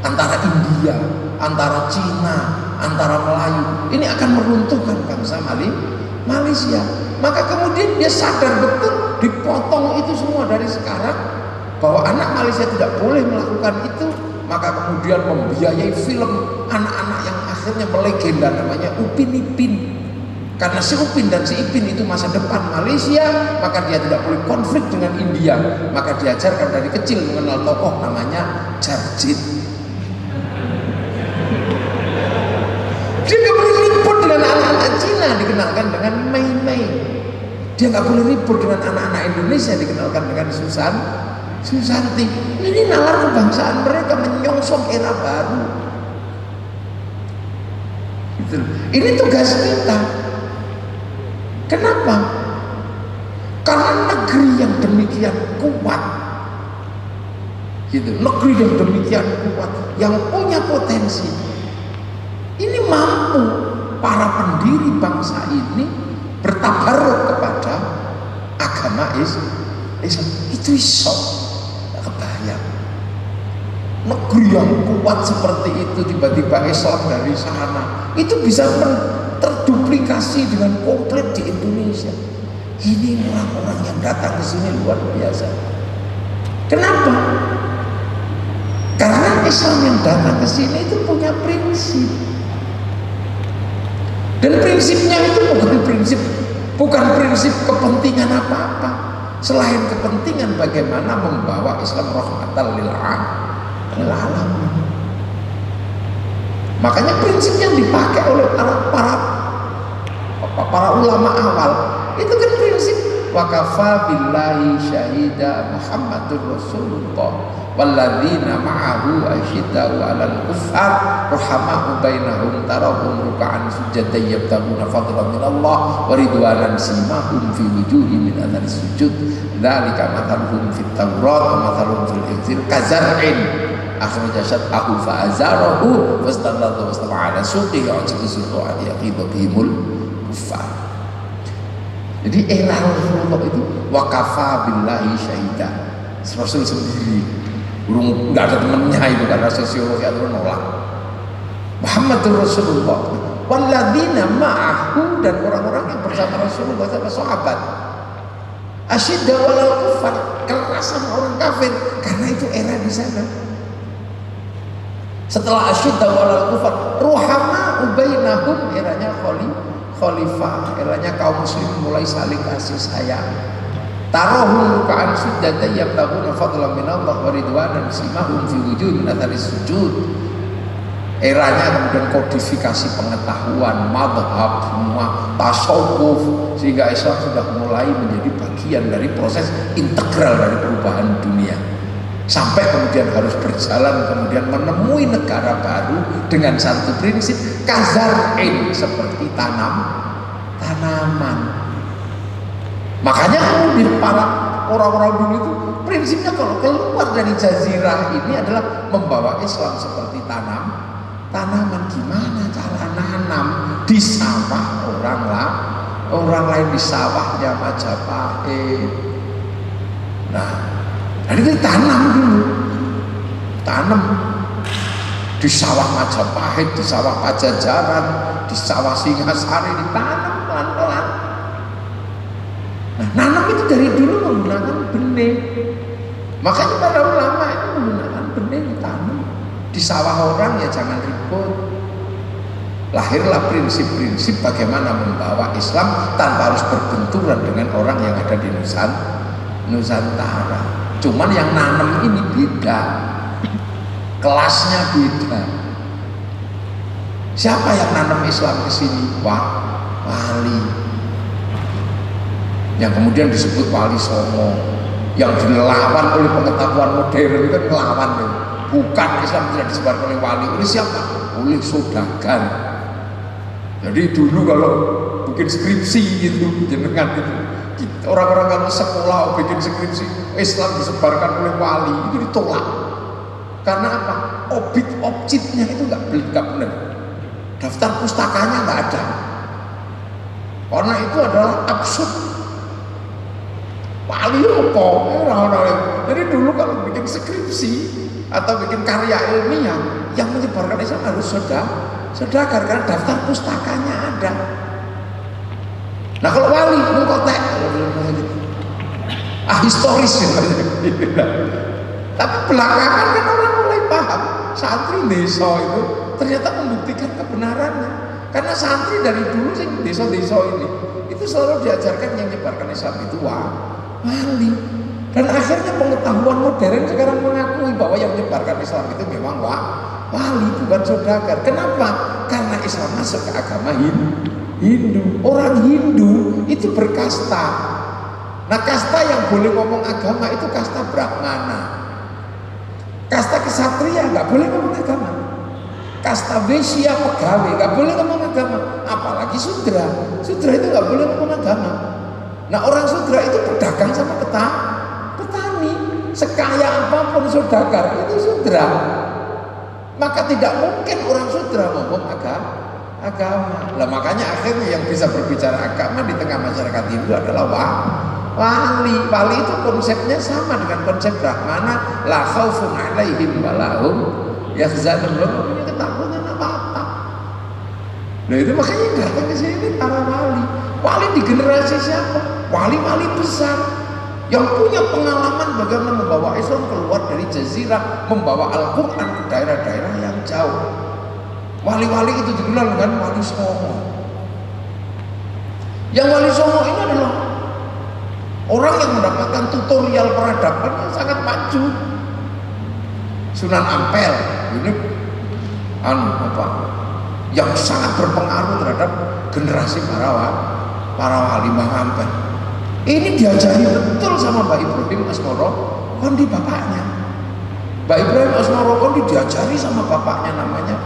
S1: antara India, antara Cina, antara Melayu. Ini akan meruntuhkan bangsa Malaysia. Maka kemudian dia sadar betul, dipotong itu semua dari sekarang bahwa anak Malaysia tidak boleh melakukan itu. Maka kemudian membiayai film anak-anak yang akhirnya melegenda namanya Upin Ipin. Karena si Upin dan si Ipin itu masa depan Malaysia, maka dia tidak boleh konflik dengan India. Maka diajarkan dari kecil mengenal tokoh namanya Jarjit. Dia nggak boleh ribut dengan anak-anak Cina, dikenalkan dengan Mei Mei. Dia nggak boleh ribut dengan anak-anak Indonesia, dikenalkan dengan Susanti. Ini nalar kebangsaan mereka, menyongsong era baru. Gitu. Ini tugas kita. Kenapa? Karena negeri yang demikian kuat, gitu. Negeri yang demikian kuat, yang punya potensi, ini mampu para pendiri bangsa ini bertabaruk kepada agama Islam. Itu iso, tak kebayang. Negeri yang kuat seperti itu tiba-tiba Islam dari sana, itu bisa terduplikasi dengan komplit di Indonesia. Ini orang-orang yang datang ke sini luar biasa. Kenapa? Karena Islam yang datang ke sini itu punya prinsip. Dan prinsipnya itu bukan prinsip kepentingan apa-apa, selain kepentingan bagaimana membawa Islam rahmatan lil alamin. Makanya prinsip yang dipakai oleh para ulama awal itu kan prinsip wakafa billahi syahida Muhammadur Rasulullah walladzina ma'ahu asyiddau 'alal kuffar rahamau bainahum tarahum ruk'an sujadan yabtaguna fadlan minallah wa ridwanan simahum fi wujuhihim min athari sujud dzalika mathaluhum fit tawrat wa mathaluhum fil injil kazar'in akhraja syat'ahu fa'azarahu fastadallahu wastama'a ala suqihi ujibu surru'an yaqidu bihimul kuffar. Jadi era Rasulullah itu wakafa billahi syahida, Rasul sendiri, nggak ada temennya itu karena sosiologi itu nolak. Muhammadur Rasulullah walladzina ma'ahu, dan orang-orang yang bersama Rasulullah sama sahabat asyidda walal kufar, keras sama orang kafir, karena itu era di sana. Setelah asyidda walal kufar ruhama ubainahum, eranya khalifah, eranya kaum muslim mulai saling kasih sayang. Tarahum ruk'an sujada yabtaguna fadlan minallah wa ridwanan simahum fi wujuhihim min athari sujud. Eranya kemudian kodifikasi pengetahuan, madhab, semua tasawuf, sehingga Islam sudah mulai menjadi bagian dari proses integral dari perubahan dunia. Sampai kemudian harus berjalan kemudian menemui negara baru dengan satu prinsip kazar'in, seperti tanaman. Makanya kemudian para orang-orang dulu itu prinsipnya kalau keluar dari jazirah ini adalah membawa Islam seperti tanaman. Gimana cara nanam di sawah orang lain di sawahnya Majapahit. Nah, jadi tanam dulu, tanam di sawah Majapahit, di sawah Pajajaran, di sawah Singasari, ditanam pelan-pelan. dari dulu menggunakan benih. Makanya para ulama itu menggunakan benih ditanam di sawah orang, ya jangan ribut. Lahirlah prinsip-prinsip bagaimana membawa Islam tanpa harus berbenturan dengan orang yang ada di Nusantara. Cuman yang nanam ini beda, kelasnya beda. Siapa yang nanam Islam ke sini? Wali. Yang kemudian disebut Wali Songo, yang dilawan oleh pengetahuan modern itu melawan. Bukan, Islam tidak disebarkan oleh wali. Oleh siapa? Oleh saudagar. Jadi dulu kalau bikin skripsi gitu, jenengan itu orang-orang kalau sekolah bikin skripsi Islam disebarkan oleh wali, itu ditolak. Karena apa? Objeknya itu nggak benar. Daftar pustakanya nggak ada. Karena itu adalah absurd. Wali apa? Jadi dulu kalau bikin skripsi atau bikin karya ilmiah, yang menyebarkan Islam harus saudagar, karena daftar pustakanya ada. Nah kalau wali mengkotek, historis gitu. Tapi belakangan kan orang mulai paham, santri desa itu ternyata membuktikan kebenarannya. Karena santri dari dulu sih desa-desa ini itu selalu diajarkan yang menyebarkan Islam itu wali. Dan akhirnya pengetahuan modern sekarang mengakui bahwa yang menyebarkan Islam itu memang wali, bukan saudagar. Kenapa? Karena Islam masuk ke agama Hindu. Orang Hindu itu berkasta. Nah, kasta yang boleh ngomong agama itu kasta Brahmana. Kasta kesatria nggak boleh ngomong agama. Kasta Vaishya pegawai nggak boleh ngomong agama. Apalagi Sudra. Sudra itu nggak boleh ngomong agama. Nah, orang Sudra itu pedagang sama petani. Sekaya apapun saudagar itu Sudra. Maka tidak mungkin orang Sudra ngomong agama. Lah makanya akhirnya yang bisa berbicara agama di tengah masyarakat Hindu adalah wali. Wali itu konsepnya sama dengan konsep Brahmana, la khaufun 'alaihim wa lahum yahzanun, belum punya ketakutan apa-apa. Nah itu makanya datang ke sini para wali. Wali di generasi siapa? Wali-wali besar yang punya pengalaman bagaimana membawa Islam keluar dari jazirah, membawa Al-Quran ke daerah-daerah yang jauh. Wali-wali itu dikenal dengan Wali Songo. Yang Wali Songo ini adalah orang yang mendapatkan tutorial peradaban yang sangat maju. Sunan Ampel ini yang sangat berpengaruh terhadap generasi para wali Mbah Ampel. Ini diajari betul sama Mbak Ibrahim Asmoro Kondi bapaknya. Mbak Ibrahim Asmoro Kondi diajari sama bapaknya namanya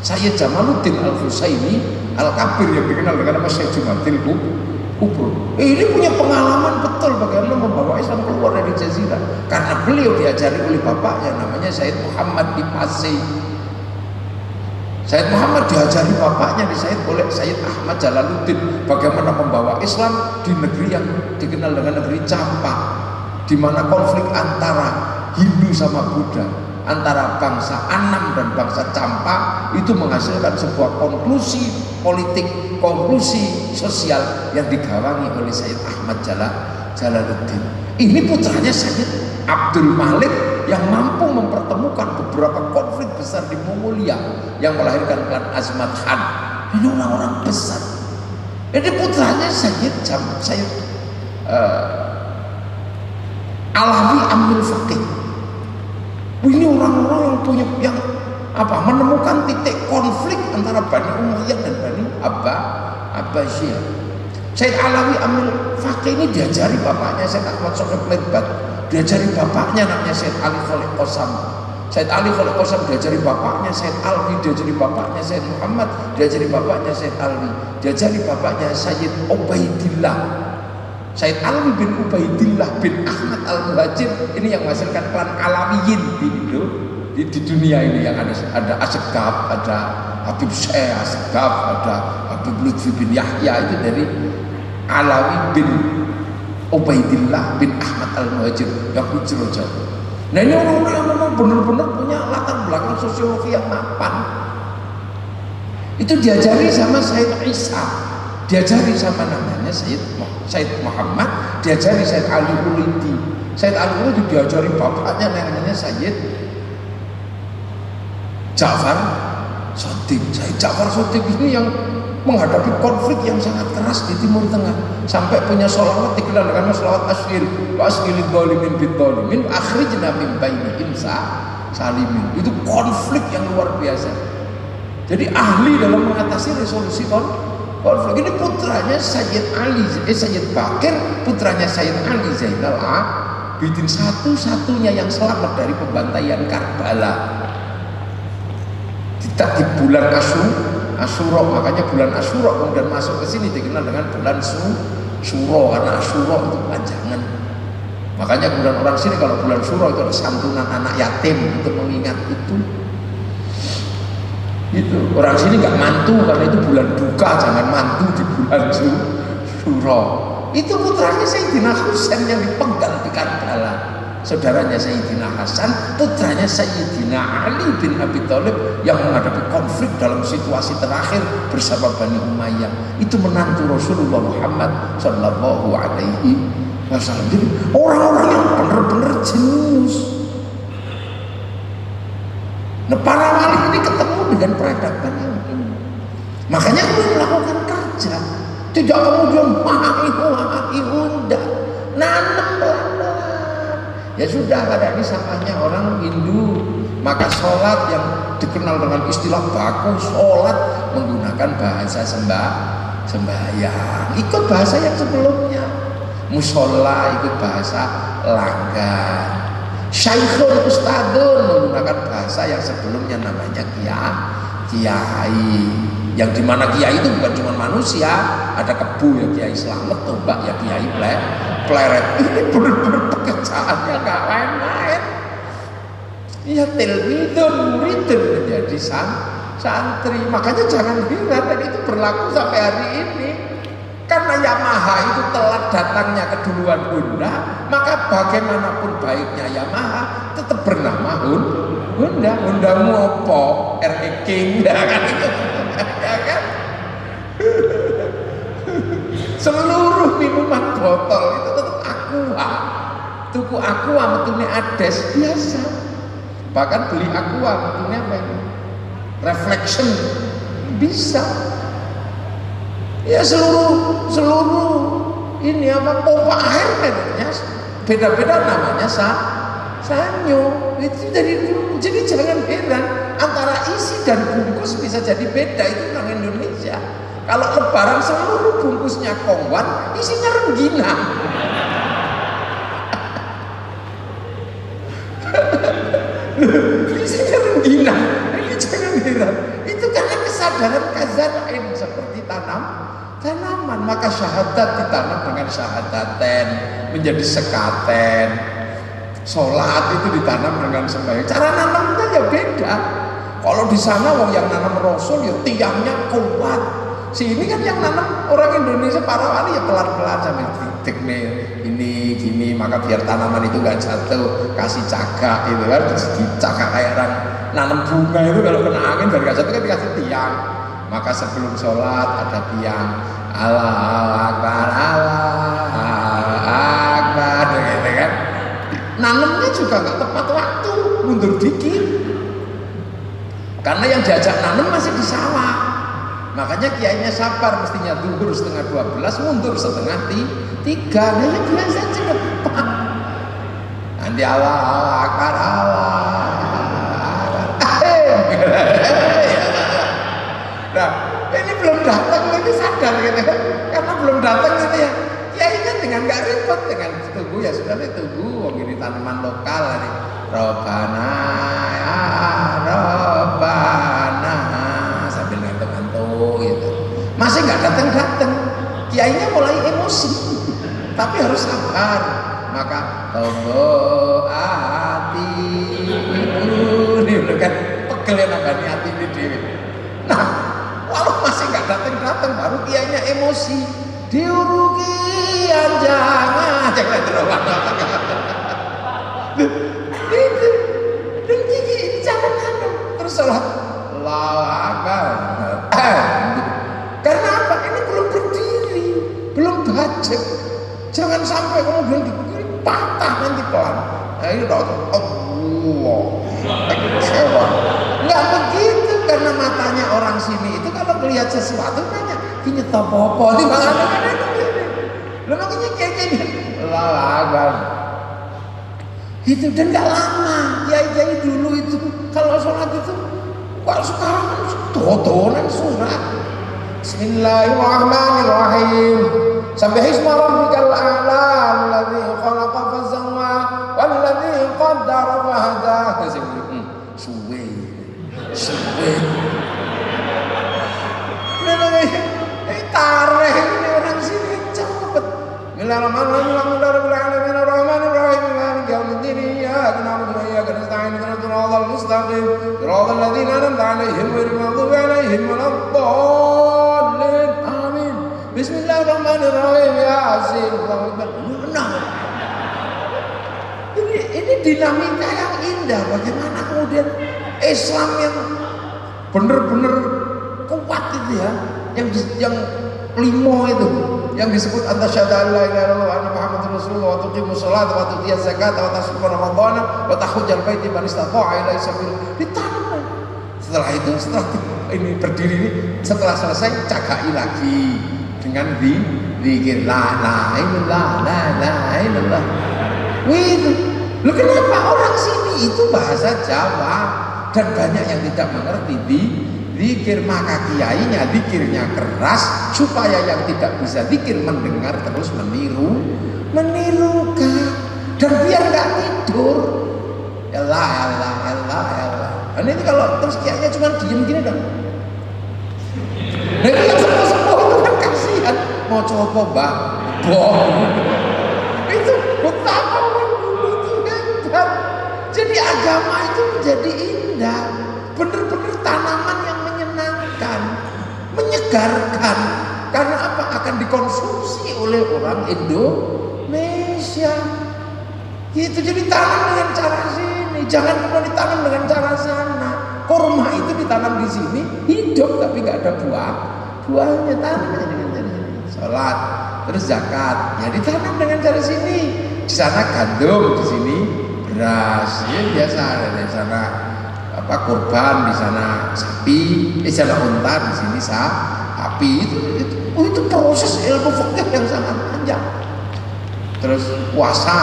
S1: Sayyid Jamaluddin Al-Husaini Al-Kabir, yang dikenal dengan nama Syekh Jumatil Kubro. Ini punya pengalaman betul bagaimana membawa Islam keluar dari jazirah, karena beliau diajari oleh bapaknya namanya Sayyid Muhammad di Pasai. Sayyid Muhammad diajari bapaknya oleh Sayyid Ahmad Jalaluddin bagaimana membawa Islam di negeri yang dikenal dengan negeri Campa, di mana konflik antara Hindu sama Buddha, antara bangsa Anam dan bangsa Campa itu menghasilkan sebuah konklusi politik, konklusi sosial yang digawangi oleh Sayyid Ahmad Jalaluddin. Ini putranya Sayyid Abdul Malik yang mampu mempertemukan beberapa konflik besar di Mongolia yang melahirkan klan Azmat Khan. Ini orang-orang besar. Ini putranya Sayyid Alawi Amil Faqih. Ini orang-orang yang menemukan titik konflik antara Bani Umayyah dan Bani Abbasiyah. Sayyid Alawi Amil Faqih ini diajari bapaknya Sayyid Ahmad Sohib Lebat, diajari bapaknya namanya Sayyid Ali Khalid Qasam. Sayyid Ali Khalid Qasam diajari bapaknya Sayyid Alwi, diajari bapaknya Sayyid Muhammad, diajari bapaknya Sayyid Alwi, diajari bapaknya Sayyid Ubaidillah. Sayyid Alwi bin Ubaidillah bin Ahmad Al-Muhajir ini yang menghasilkan klan Alawiyin di dunia ini, yang ada Asegaf, ada Habib Syekh Asegaf, ada Habib Lutfi bin Yahya, itu dari Alawi bin Ubaidillah bin Ahmad Al-Muhajir yang hijrah jauh. Nah ini orang-orang yang memang benar-benar punya latar belakang sosiologi yang mapan. Itu diajari sama Sayyid Isa, diajari sama namanya Said Muhammad, diajari Said Ali Ulidi. Said Ali Ulidi diajari bapaknya namanya Said Ja'far Shotib. Said Ja'far Shotib ini yang menghadapi konflik yang sangat keras di Timur Tengah, sampai punya sholawat dikenal dengan sholawat asghir wa asghilid dhalimin bid dhalimin akhrijna min bainihim salimin. Itu konflik yang luar biasa. Jadi ahli dalam mengatasi resolusi konflik. Ini putranya Sayyid Ali, Sayyid Bakir, putranya Sayyid Ali Zainal Abidin, satu-satunya yang selamat dari pembantaian Karbala. Tidak di bulan Asyura, makanya bulan Asyura kemudian masuk ke sini dikenal dengan bulan Syuro, karena Asyura itu panjangan. Makanya kemudian orang sini kalau bulan Syuro itu ada santunan anak yatim untuk mengingat itu. Itu orang sini nggak mantu karena itu bulan duka, jangan mantu di bulan Syuro. Itu putranya Sayyidina Husain yang dipenggal di Karbala. Saudaranya Sayyidina Hasan, putranya Sayyidina Ali bin Abi Thalib yang menghadapi konflik dalam situasi terakhir bersama Bani Umayyah. Itu menantu Rasulullah Muhammad Sallallahu Alaihi Wasallam. Jadi orang-orang yang benar-benar jenius. Nah, para wali ini ketemu dengan peradaban yang ini. Makanya kemudian melakukan kerja, tidak kemudian undak, nanam pelan-pelan. Ya sudah, kada ini samanya orang Hindu, maka sholat yang dikenal dengan istilah baku, sholat menggunakan bahasa sembahyang, ikut bahasa yang sebelumnya. Musola ikut bahasa langgar. Syaikhun ustadun menggunakan bahasa yang sebelumnya namanya kiai. Yang dimana kiai itu bukan cuma manusia, ada kebu ya kiai selamat, tombak ya kiai pleret. Ini benar-benar pekerjaannya nggak main-main. Ya tilmidun muridun menjadi santri. Makanya jangan heran, dan itu berlaku sampai hari ini. Karena Yamaha itu telat datangnya keduluan Honda, maka bagaimanapun baiknya Yamaha tetap bernama Honda. Hondamu apa? RE King, ya kan itu. Ya kan? Seluruh minuman botol itu tetap Aqua. Tuku Aqua metune Ades biasa. Bahkan beli Aqua metune apa ini? Reflection bisa. Ya seluruh ini apa pompa air namanya beda-beda namanya sanyo. Itu dari dulu. Jadi jangan heran antara isi dan bungkus bisa jadi beda, itu orang Indonesia. Kalau lebaran seluruh bungkusnya kongwan, isinya rengginang. Isinya rengginang. Ini jangan heran. Itu karena kesadaran kazarain seperti tanaman. Maka syahadat ditanam dengan syahadaten menjadi sekaten. Sholat itu ditanam dengan sembahyang. Cara nanamnya ya beda. Kalau di sana wong yang nanam Rasul ya tiangnya kuat. Sini kan yang nanam orang Indonesia para wali ya pelan-pelan sambil didekne ini gini, maka biar tanaman itu nggak jatuh, kasih cagak itu kan, dicagak kayak orang nanam bunga itu kalau kena angin biar nggak jatuh kan dikasih tiang. Maka sebelum sholat ada tiang Allah Akbar gitu kan. Nanamnya juga nggak tepat waktu, mundur dikit. Karena yang diajak nanam masih di sawah. Makanya kiainya sabar, mestinya zuhur setengah 12, mundur setengah 3. Nah ya biasa aja depan. Nanti Allah Akbar Nah ini belum datang, ini sadar gitu. Karena belum datang gitu ya. Kiainya dengan nggak ribet, dengan tunggu ya sudah nih tunggu. Wong ini tanaman lokal nih. Robana ya Robana sambil ngantuk-ngantuk gitu. Masih nggak datang. Kiainya mulai emosi, tapi harus sabar. Maka tobo hati ini udah kan pegel ya nambani hati ini dewi. Nah, walau masih nggak datang baru kiainya emosi. Diurugian jangan terawat. Itu dan gigi ini jangan nanam terus sholat Allahu Akbar. Karena apa? Ini belum berdiri. budget. Jangan sampai kemudian patah nanti pelan. Nah, ini Allah kecewa. Nggak begitu, karena matanya orang sini itu kalau melihat sesuatu nanya, ini apa-apa di mana? Lo makanya kayak gini, lagan. Itu dan nggak lama. Kiai dulu itu kalau sholat itu, kalau sekarang kan totonan surat. Bismillahirrahmanirrahim. Sampai isma rabbikal a'la alladzi khalaqa fasawwa walladzi qaddara fahada. Suwe. Tareh ini orang sini cepet. Bismillahirrahmanirrahim. Maliki yaumiddin. Iyyaka na'budu wa iyyaka nasta'in. Ihdinas siratal mustaqim. Siratal ladzina an'amta 'alaihim ghairil maghdubi 'alaihim waladdallin. Amin. Bismillahirrahmanirrahim. Yasin. Ini dinamika yang indah. Bagaimana kemudian Islam yang benar-benar kuat itu ya, yang limo itu, yang disebut antasyhadu an la ilaha illallah wa anna muhammadar rasulullah wa tuqimus sholata wa tu'tiyaz zakata wa tasuma ramadhana wa tahujjal baiti man istata'a ilaihi sabila. Ditanam. Setelah itu, setelah ini berdiri ini, setelah selesai cagai lagi dengan zikir la ilaha illallah. Wih, lu kenapa orang sini itu bahasa Jawa dan banyak yang tidak mengerti zikir, maka kiainya zikirnya keras supaya yang tidak bisa zikir mendengar terus menirukan dan biar nggak tidur. Elah. Dan ini kalau terus kiainya cuma diem gini dong. Nah itu yang sepuh-sepuh itu kan kasihan, mau coba mbak itu betapa orang dulu itu hebat. Jadi agama itu menjadi indah, benar-benar tanaman yang menyenangkan, menyegarkan. Karena apa? Akan dikonsumsi oleh orang Indonesia. Itu jadi tanam dengan cara sini, jangan pernah ditanam dengan cara sana. Kurma itu ditanam di sini, hidup tapi nggak ada buahnya. Tanam dengan cara sini. Sholat, terus zakat, ya ditanam dengan cara sini. Di sana gandum, di sini beras, ya biasa. Di sana kurban, di sana sapi, di sana unta, di sini sapi. Itu proses ilmu fikih yang sangat panjang. Terus puasa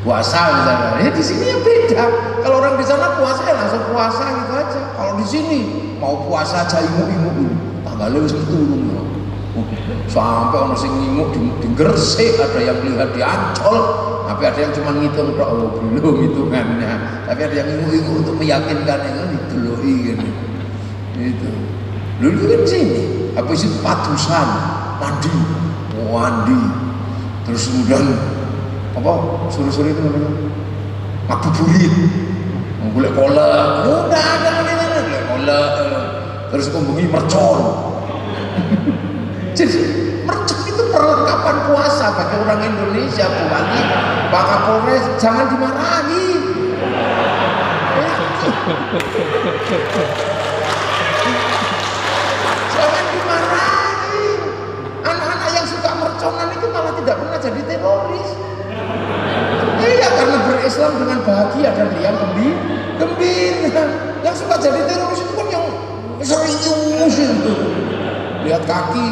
S1: misalnya, ya di sini yang beda. Kalau orang di sana puasa ya langsung puasa gitu aja. Kalau di sini mau puasa aja imuk-imuk tanggalnya wis turun. Sampai orang sing ngimuk di Gresik, ada yang lihat di Ancol, tapi ada yang cuma ngitung belum hitungannya. Tapi ada yang ngimuk untuk meyakinkan yang dideloi gitu. Itu. Dulu kan sini, habis itu padusan, mandi, terus kemudian sore-sore itu namanya ngabuburit, golek kolak, udah ada golek kolak, terus kemudian mercon. Jadi mercon itu perlengkapan puasa bagi orang Indonesia. Bupati, Pak Kapolres jangan dimarahi. Jangan dimarahi. Anak-anak yang suka merconan itu malah tidak pernah jadi teroris. Iya, karena berislam dengan bahagia dan riang gembira. Yang suka jadi teroris itu kan yang serius itu. Lihat kaki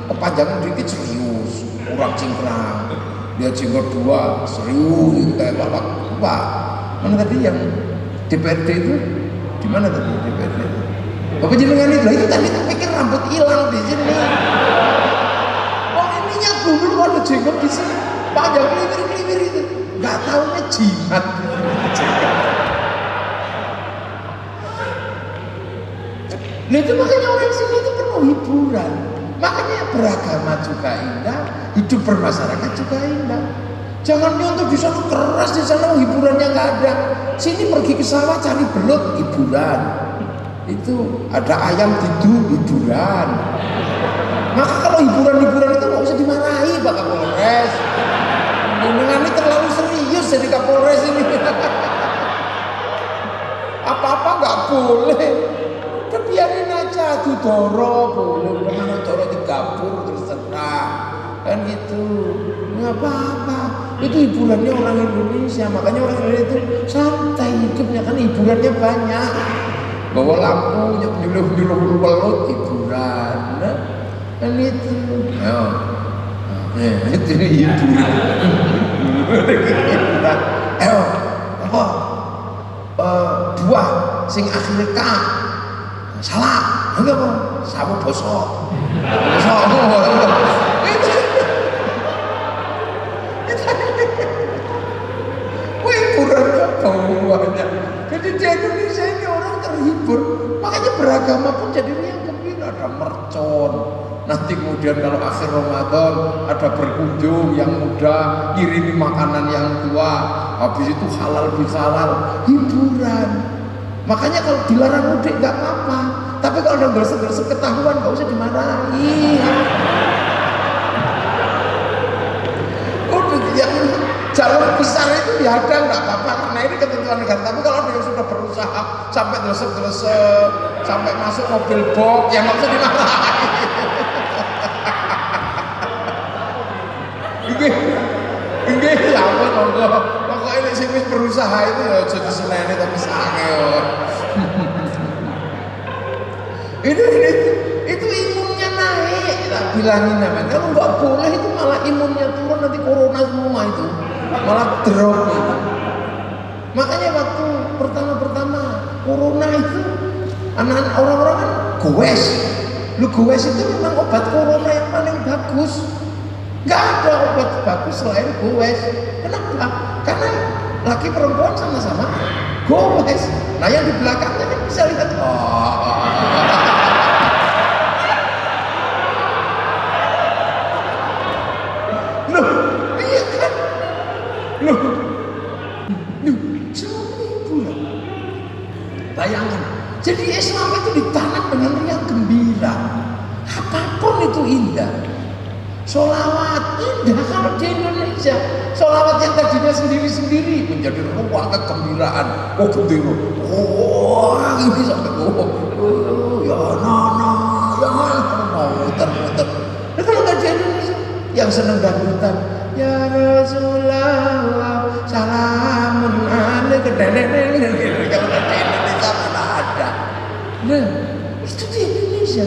S1: kepanjangan dikit serius, kurang cingkrang. Lihat jenggot dua serius gitu kayak bapak. Mana tadi yang DPRD itu? Di mana tadi DPRD itu? Bapak jenengan itu tadi tak pikir rambut hilang di sini. Oh ininya dulu ada jenggot di sini, panjang keliwir itu. Nggak tahunya jimat. Nah itu makanya orang sini itu penuh hiburan. Makanya beragama juga indah, hidup bermasyarakat juga indah. Jangan nyontoh di sana keras, di sana hiburannya nggak ada. Sini pergi ke sawah cari belut, hiburan. Itu ada ayam tidur, hiburan. Maka kalau hiburan-hiburan itu nggak usah dimarahi Pak Kapolres. Ini terlalu serius jadi Kapolres ini. Apa-apa nggak boleh. Biarin aja, dudoro boleh. Mana doro di dapur terus terang. kan gitu. Nggak apa-apa, itu hiburannya orang Indonesia. Makanya orang Indonesia itu santai hidupnya, kan hiburannya banyak. Bawa lampu, nyuluh-nyuluh welut, hiburan, nah, kan itu. Itu hiburan. Apa? Buah sing akhirnya K salah, enggak apa? Sawo bosok. Hiburannya banyak. Jadi di Indonesia ini orang terhibur, makanya beragama pun jadi riang gembira. Ada mercon, nanti kemudian kalau akhir Ramadan ada berkunjung yang muda kirimi makanan yang tua, habis itu halal bihalal, hiburan. Makanya kalau dilarang mudik nggak apa-apa, tapi kalau udah gresek-gresek ketahuan nggak usah dimarahi. Yang jalur besar itu dihadang nggak apa-apa karena ini ketentuan negara. Tapi kalau dia sudah berusaha sampai gresek-gresek, sampai masuk mobil box, yang nggak usah dimarahi. Ini ya apa pokoknya ini sih berusaha itu ya jadi senene tapi sange. Itu imunnya naik, tak bilangin namanya. Kalau nggak boleh itu malah imunnya turun, nanti corona semua itu malah drop. Makanya waktu pertama corona itu anak-anak orang-orang kan goes. Lu goes itu memang obat corona yang paling bagus. Nggak ada obat bagus selain goes. Kenapa? Karena laki perempuan sama-sama goes. Nah yang di belakangnya kan bisa lihat. Loh, iya kan? Loh, semua hiburan. Bayangkan. Jadi Islam itu ditanam dengan riang gembira. Apapun itu indah. Sholawat indah kalau di Indonesia. Sholawat yang tadinya sendiri-sendiri menjadi ruang kegembiraan. Oh gembira, ini sampai ya nana, muter-muter. Nah kalau nggak di Indonesia, yang seneng dangdutan, ya Rasulullah, salamun alaika, kalau nggak di Indonesia mana ada. Nah itu di Indonesia.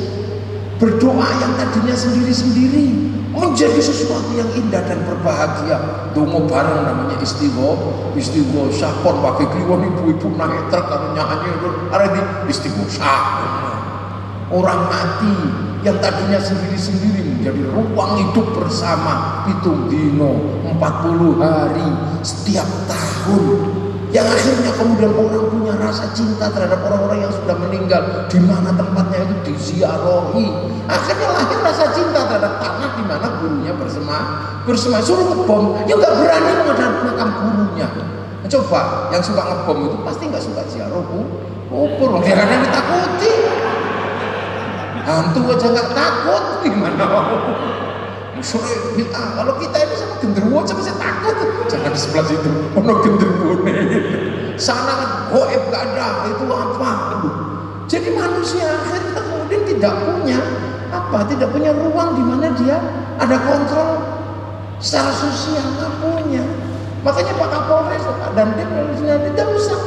S1: Berdoa yang tadinya sendiri-sendiri menjadi sesuatu yang indah dan berbahagia. Dongo bareng namanya istighosah pon pakai kliwon ibu-ibu naik truk kalau nyanyi ada di istighosah. Orang mati yang tadinya sendiri-sendiri menjadi ruang hidup bersama pitung dino 40 hari setiap tahun. Yang akhirnya kemudian orang punya rasa cinta terhadap orang-orang yang sudah meninggal, di mana tempatnya itu diziarahi. Akhirnya lahir rasa cinta terhadap tanah di mana gurunya bersema suruh ngebom, ya nggak berani menghadap makam gurunya. Coba yang suka ngebom itu pasti nggak suka ziarah kubur, kadang-kadang ditakuti. Hantu aja nggak takut, gimana mau? Musuhnya bid'ah. Kalau kita ini sama genderuwo aja masih takut. Jangan di sebelah situ, ono genderuwo nih. Sana kan goib gak ada, itu apa? Jadi manusia akhirnya kemudian tidak punya ruang di mana dia ada kontrol secara sosial, nggak punya. Makanya Pak Kapolres dan Dandim tidak usah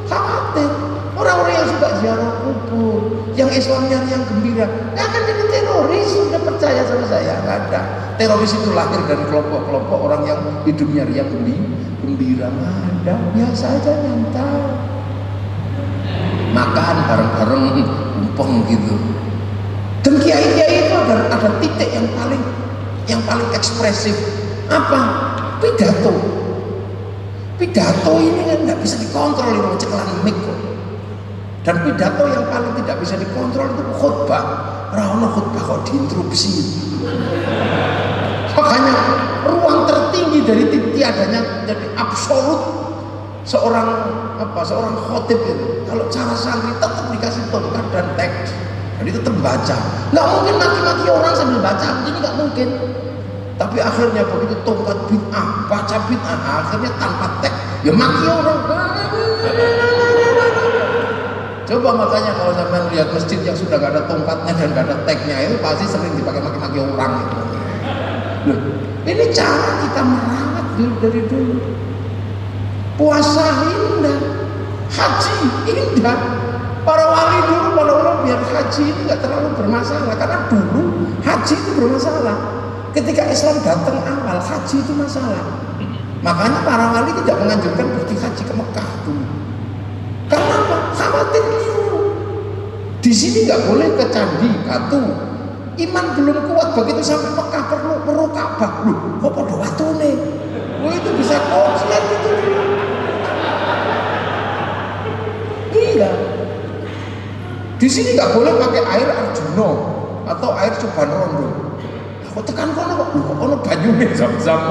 S1: khawatir. Orang-orang yang suka ziarah kubur, yang Islamnya yang gembira, nggak akan jadi teroris. Sudah percaya sama saya, nggak ada. Teroris itu lahir dari kelompok-kelompok orang yang hidupnya riang gembira, nggak ada. Biasa aja nyantai, makan bareng-bareng, umpeng gitu. Dan kiai-kiai itu ada titik yang paling ekspresif. Apa? Pidato ini kan nggak bisa dikontrol, ini ceklan mic kok. Dan pidato yang paling tidak bisa dikontrol itu khutbah. Rano khutbah kok diinterupsi. Makanya ruang tertinggi dari tiadanya jadi absolut seorang khotib itu. Kalau cara santri tetap dikasih tongkat dan teks, jadi tetap baca. Nggak mungkin maki-maki orang sambil baca, ini nggak mungkin. Tapi akhirnya begitu tongkat bid'ah, baca bid'ah, akhirnya tanpa teks, ya maki orang. Coba makanya kalau sampai lihat masjid yang sudah gak ada tongkatnya dan gak ada tagnya itu pasti sering dipakai maki-maki orang itu. Loh, ini cara kita merawat dari dulu. Puasa indah, haji indah. Para wali dulu, para ulama biar haji itu nggak terlalu bermasalah, karena dulu haji itu bermasalah. Ketika Islam datang awal, haji itu masalah. Makanya para wali tidak menganjurkan pergi haji ke Mekah dulu. Karena apa? Khawatir keliru. Di sini nggak boleh ke candi Batu. Iman belum kuat, begitu sampai Mekah perlu Ka'bah. Loh, kok pada watune? Wah, itu bisa konslet itu. Iya. Di sini nggak boleh pakai air Arjuna atau air Coban Rondo. Aku tekan kono kok, kok kono banyune zam-zam.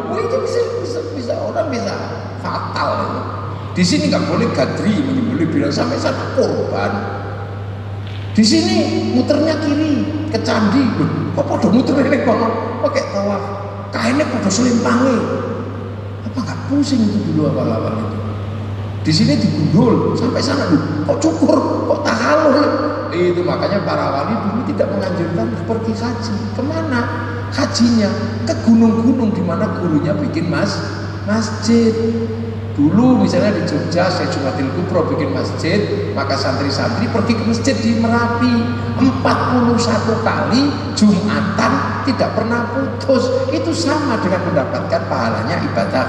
S1: Wah, itu bisa orang bisa fatal itu. Di sini nggak boleh gadri, menyembelih bilang sampai sana korban. Di sini muternya kiri ke candi. Kok pada muter ini kono pakai tawaf, kainnya pada selimpangi. Apa nggak pusing itu dulu awal-awal itu? Di sini digundul sampai sana kok cukur, kok tahalul. Itu makanya para wali dulu tidak menganjurkan pergi haji. Kemana hajinya? Ke gunung-gunung di mana gurunya bikin masjid. Dulu misalnya di Jogja, Syekh Jumadil Kubro bikin masjid, maka santri-santri pergi ke masjid di Merapi 41 kali Jumatan tidak pernah putus. Itu sama dengan mendapatkan pahalanya ibadah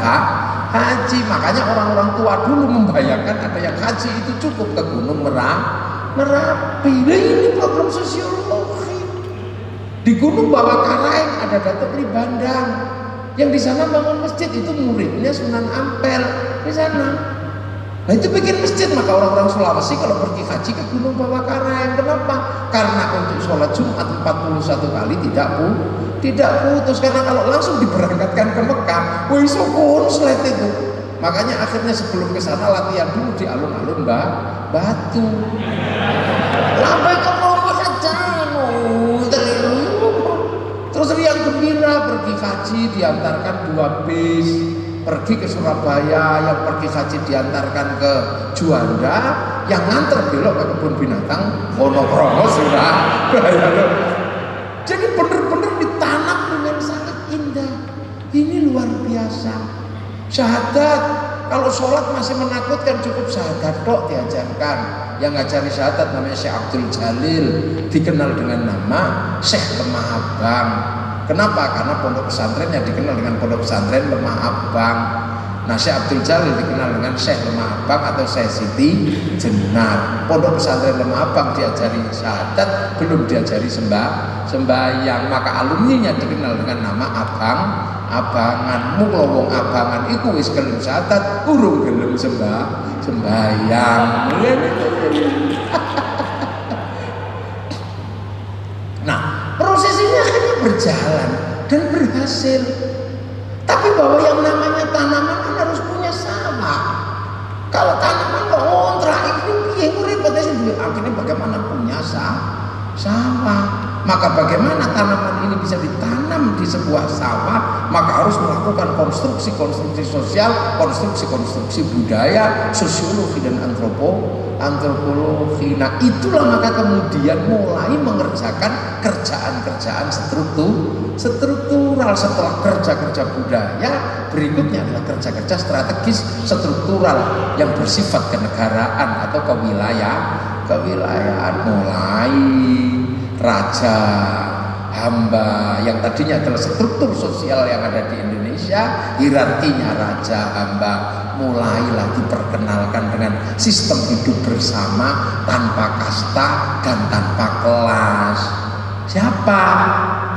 S1: haji. Makanya orang-orang tua dulu membayangkan ada yang haji itu cukup ke Gunung Merapi. Nah, ini problem sosiologi. Di Gunung Bawah Karaeng ada Datuk Li Bandang yang di sana bangun masjid, itu muridnya Sunan Ampel di sana. Nah, itu bikin masjid. Maka orang-orang Sulawesi kalau pergi haji ke Gunung Bawah Karaeng, kenapa? Karena untuk sholat Jumat 41 kali tidak putus. Karena kalau langsung diberangkatkan ke Mekah, wih konslet itu. Makanya akhirnya sebelum ke sana latihan dulu di alun-alun Batu. Lambai ke Mekah saja, terus riang gembira pergi haji, diantarkan 2 bis pergi ke Surabaya, yang pergi haji diantarkan ke Juanda, yang nganter belok ke kebun binatang Wonokromo Surabaya. Jadi benar-benar ditanam dengan sangat indah. Ini luar biasa. Syahadat, kalau sholat masih menakutkan, cukup syahadat tok diajarkan. Yang ngajari syahadat namanya Syekh Abdul Jalil, dikenal dengan nama Syekh Lemah Abang. Kenapa? Karena pondok pesantrennya dikenal dengan pondok pesantren Lemah Abang. Nah, Syekh Abdul Jalil dikenal dengan Syekh Lemah Abang atau Syekh Siti Jenar. Pondok pesantren Lemah Abang diajari syahadat, belum diajari sembahyang. Maka alumninya dikenal dengan nama Abangan. Mula wong abangan iku wis gelem syahadat, urung gelem sembahyang. Nah, proses ini akhirnya berjalan dan berhasil. Tapi bahwa yang namanya tanaman kan harus punya sawah. Kalau tanaman kok ngontrak itu piye repotnya sendiri. Akhirnya bagaimana punya sawah. Maka bagaimana tanaman ini bisa ditanam di sebuah sawah? Maka harus melakukan konstruksi sosial, konstruksi budaya, sosiologi dan antropologi. Nah, itulah maka kemudian mulai mengerjakan kerjaan-kerjaan struktural. Setelah kerja-kerja budaya, berikutnya adalah kerja-kerja strategis struktural yang bersifat kenegaraan atau kewilayahan. Mulai raja, hamba, yang tadinya adalah struktur sosial yang ada di Indonesia, hierarkinya raja, hamba, mulailah diperkenalkan dengan sistem hidup bersama tanpa kasta dan tanpa kelas. Siapa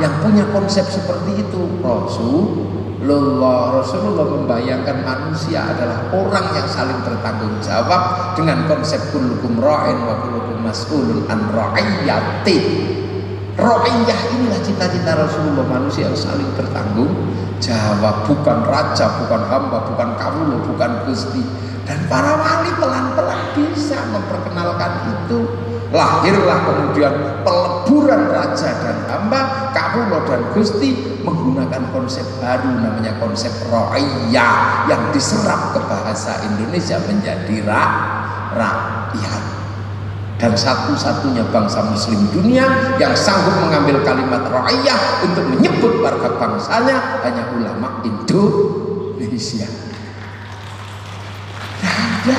S1: yang punya konsep seperti itu? Rasulullah membayangkan manusia adalah orang yang saling bertanggung jawab dengan konsep kullukum ra'in wa kullukum mas'ulun an ra'iyati. Ra'iyah inilah cita-cita Rasulullah, manusia yang saling bertanggung jawab, bukan raja, bukan hamba, bukan kawula, bukan gusti. Dan para wali pelan-pelan bisa memperkenalkan itu. Lahirlah kemudian peleburan raja dan hamba, kawula dan gusti, menggunakan konsep baru namanya konsep ra'iyah yang diserap ke bahasa Indonesia menjadi rakyat. Dan satu-satunya bangsa muslim dunia yang sanggup mengambil kalimat ra'iyah untuk menyebut warga bangsanya hanya ulama Indonesia. Ada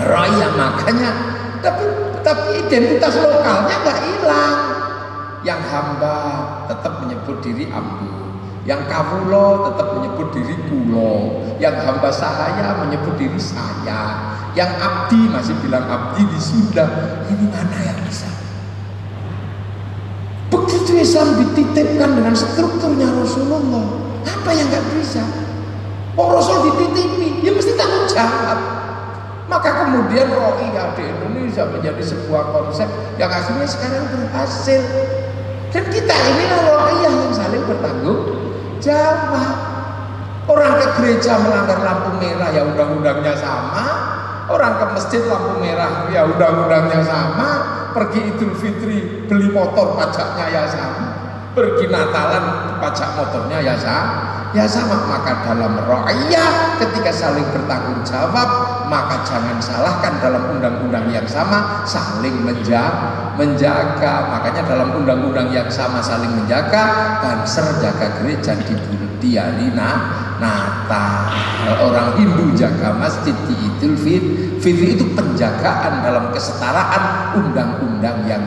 S1: ra'iyah, makanya tapi identitas lokalnya nggak hilang. Yang hamba tetap menyebut diri ambu, yang kawulo tetap menyebut diri kulo, yang hamba sahaya menyebut diri saya, yang abdi masih bilang abdi di Sunda. Ini mana yang bisa? Begitu Islam dititipkan dengan strukturnya Rasulullah, apa yang nggak bisa? Rasul dititipi, ya mesti tanggung jawab. Maka kemudian Ro'iyah di Indonesia menjadi sebuah konsep yang akhirnya sekarang berhasil. Dan kita inilah Ro'iyah yang saling bertanggung jawab. Orang ke gereja melanggar lampu merah, ya undang-undangnya sama. Orang ke masjid lampu merah, ya undang-undangnya sama. Pergi Idul Fitri beli motor, pajaknya ya sama. Pergi Natalan pajak motornya ya sama. Maka dalam Ro'iyah ketika saling bertanggung jawab, maka jangan salahkan dalam undang-undang yang sama saling menjaga. Makanya dalam undang-undang yang sama saling menjaga, Banser jaga gereja di hari Natal, orang Hindu jaga masjid di Idul Fitri. Itu penjagaan dalam kesetaraan undang-undang yang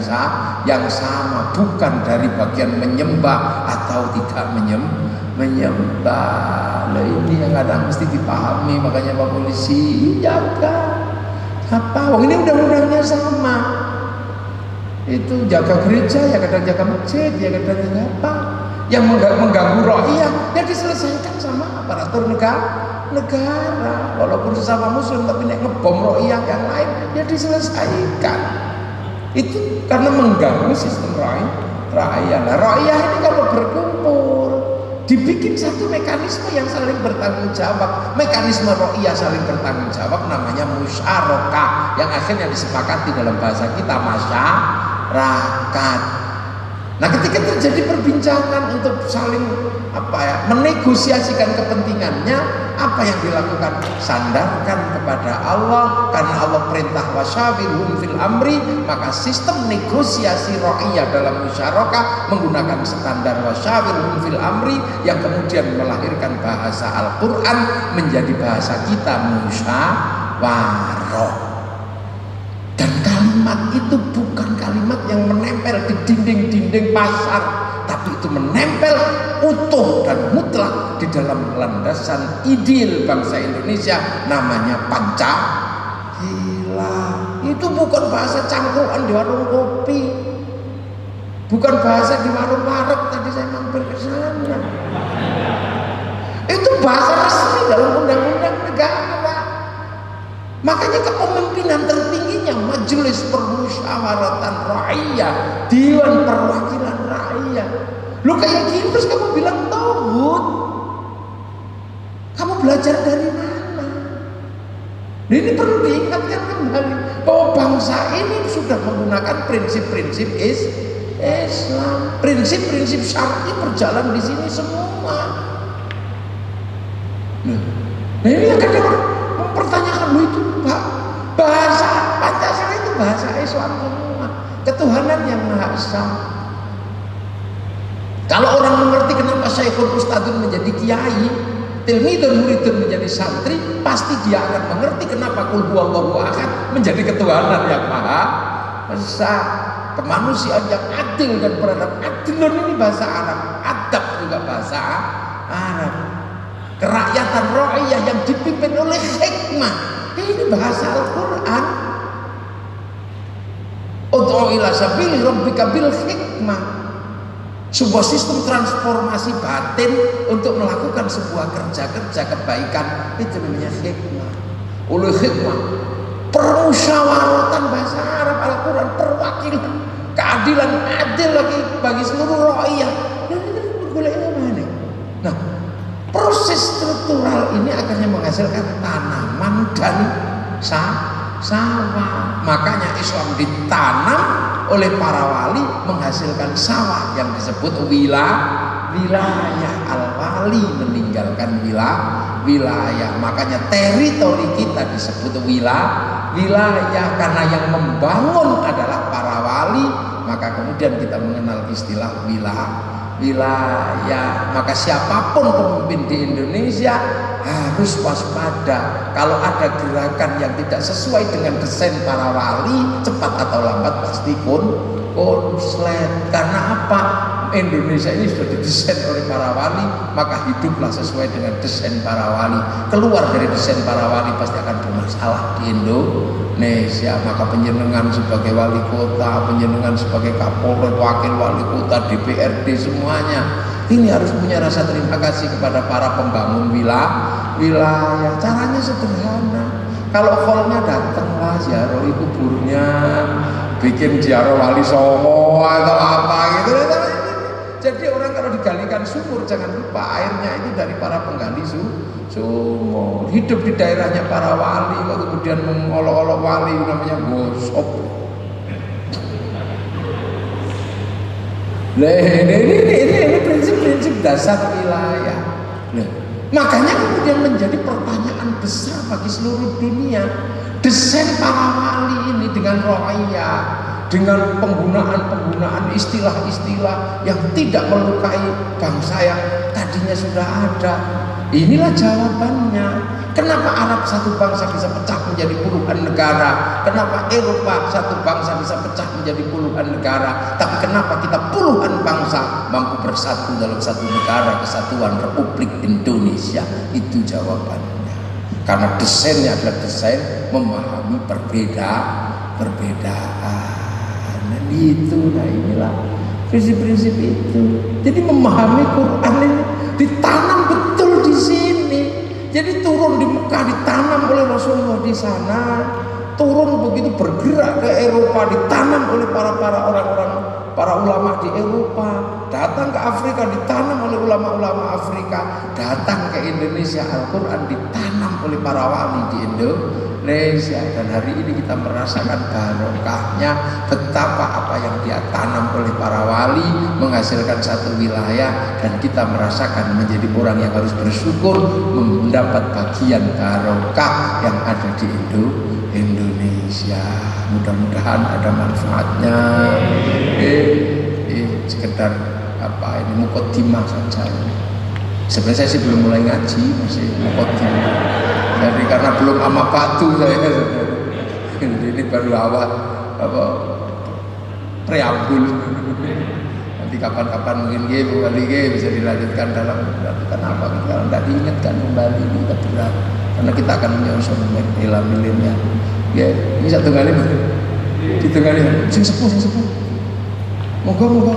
S1: sama, bukan dari bagian menyembah atau tidak menyembah. Nah, ini yang kadang mesti dipahami. Makanya Pak Polisi jaga apa? Wong ini undang-undangnya sama. Itu jaga gereja, ya kadang jaga masjid, ya kadang jaga apa? Yang mengganggu Ro'iyah ya diselesaikan sama aparatur negara. Walaupun sesama muslim, tapi nek ngebom Ro'iyah yang lain ya diselesaikan. Itu karena mengganggu sistem Ro'iyah. Nah, Ro'iyah ini kalau berkumpul dibikin satu mekanisme yang saling bertanggung jawab. Mekanisme Ro'iyah saling bertanggung jawab namanya musyarakah, yang akhirnya disepakati dalam bahasa kita masyarakat. Nah, ketika terjadi perbincangan untuk saling menegosiasikan kepentingannya, apa yang dilakukan? Sandarkan kepada Allah, karena Allah perintah wasyawirhum fil amri. Maka sistem negosiasi Ro'iyah dalam musyarakah menggunakan standar wasyawirhum fil amri, yang kemudian melahirkan bahasa Al-Quran menjadi bahasa kita musyawarah. Dan kalimat itu bukan kalimat yang menempel di dinding-dinding pasar, tapi itu menempel utuh dan mutlak di dalam landasan ideal bangsa Indonesia, namanya Pancasila. Itu bukan bahasa cangkruan di warung kopi, bukan bahasa di warung wareg tadi saya mampir ke sana. Itu bahasa resmi dalam undang-undang negara. Makanya kepemimpinan tertingginya Majelis Permusyawaratan Rakyat, Dewan Perwakilan Rakyat. Lu kayak gini terus kamu bilang tauhid, kamu belajar dari mana? Nah, ini perlu diingatkan kembali bahwa bangsa ini sudah menggunakan prinsip-prinsip Islam, prinsip-prinsip syar'i berjalan di sini semua. Nah, ini yang kadang mempertanyakan, lu itu bahasa Pancasila itu bahasa Islam semua, ketuhanan yang Maha Esa. Kalau orang mengerti kenapa Syekhul Ustadzun menjadi kiai, tilmidun muridun menjadi santri, pasti dia akan mengerti kenapa Qul huwallahu ahad menjadi ketuhanan yang Maha Esa. Kemanusiaan yang adil dan beradab. Adilun ini bahasa Arab, adab juga bahasa Arab. Kerakyatan Ro'iyah yang dipimpin oleh hikmah, ini bahasa Al-Quran. Ud'u ila sabili rabbika bil hikmah. Sebuah sistem transformasi batin untuk melakukan sebuah kerja-kerja kebaikan, itu namanya hikmah. Oleh hikmah, permusyawaratan bahasa Arab Al-Quran, perwakilan, keadilan, adil lagi bagi seluruh Ro'iyah. Nah, proses struktural ini akhirnya menghasilkan tanaman dan sawah. Makanya Islam ditanam oleh para wali menghasilkan sawah yang disebut wilayah al-wala wali meninggalkan wilayah. Makanya teritori kita disebut wilayah karena yang membangun adalah para wali. Maka kemudian kita mengenal istilah wilayah. Maka siapapun pemimpin di Indonesia harus waspada. Kalau ada gerakan yang tidak sesuai dengan desain para wali, cepat atau lambat pasti konslet. Karena apa? Indonesia ini sudah didesain oleh para wali, maka hiduplah sesuai dengan desain para wali. Keluar dari desain para wali pasti akan bermasalah di Indonesia. Maka penjenengan sebagai wali kota, penjenengan sebagai kapolres, wakil wali kota, DPRD, semuanya ini harus punya rasa terima kasih kepada para pembangun wilayah. Caranya sederhana. Kalau hallnya datanglah ziarah kuburnya, bikin ziarah wali Songo atau apa gitu. Jadi orang kalau digalikan sumur jangan lupa airnya itu dari para penggali sumur. Hidup di daerahnya para wali, kemudian mengolok-olok wali namanya gosop. Nah, ini prinsip-prinsip dasar wilayah. Nah, makanya kemudian menjadi pertanyaan besar bagi seluruh dunia. Desain para wali ini dengan rohiyah, dengan penggunaan istilah-istilah yang tidak melukai bangsa yang tadinya sudah ada. Inilah jawabannya. Kenapa Arab satu bangsa bisa pecah menjadi puluhan negara? Kenapa Eropa satu bangsa bisa pecah menjadi puluhan negara? Tapi kenapa kita puluhan bangsa mampu bersatu dalam satu negara, Kesatuan Republik Indonesia? Itu jawabannya. Karena desainnya adalah desain memahami perbedaan. Nah inilah prinsip-prinsip itu. Jadi memahami Quran ini ditanam betul di sini. Jadi turun di Mekah ditanam oleh Rasulullah di sana, turun begitu bergerak ke Eropa ditanam oleh para ulama di Eropa, datang ke Afrika ditanam oleh ulama-ulama Afrika, datang ke Indonesia Al-Quran ditanam oleh para wali di Indonesia. Dan hari ini kita merasakan barokahnya betapa apa yang dia tanam oleh para wali menghasilkan satu wilayah, dan kita merasakan menjadi orang yang harus bersyukur mendapat bagian barokah yang ada di Indonesia. Mudah-mudahan ada manfaatnya. Sekedar apa ini mukaddimah saja. Sebenarnya saya sih belum mulai ngaji, masih mukaddimah. Jadi karena belum ama batu saya, ini baru awal preambul. Nanti kapan-kapan mungkin bisa dilanjutkan dalam kenapa kalau tidak diingatkan kembali kita berat, karena kita akan menyusun milen-milennya. Ya, ini satu kali ditengah sing sepuh. Moga-moga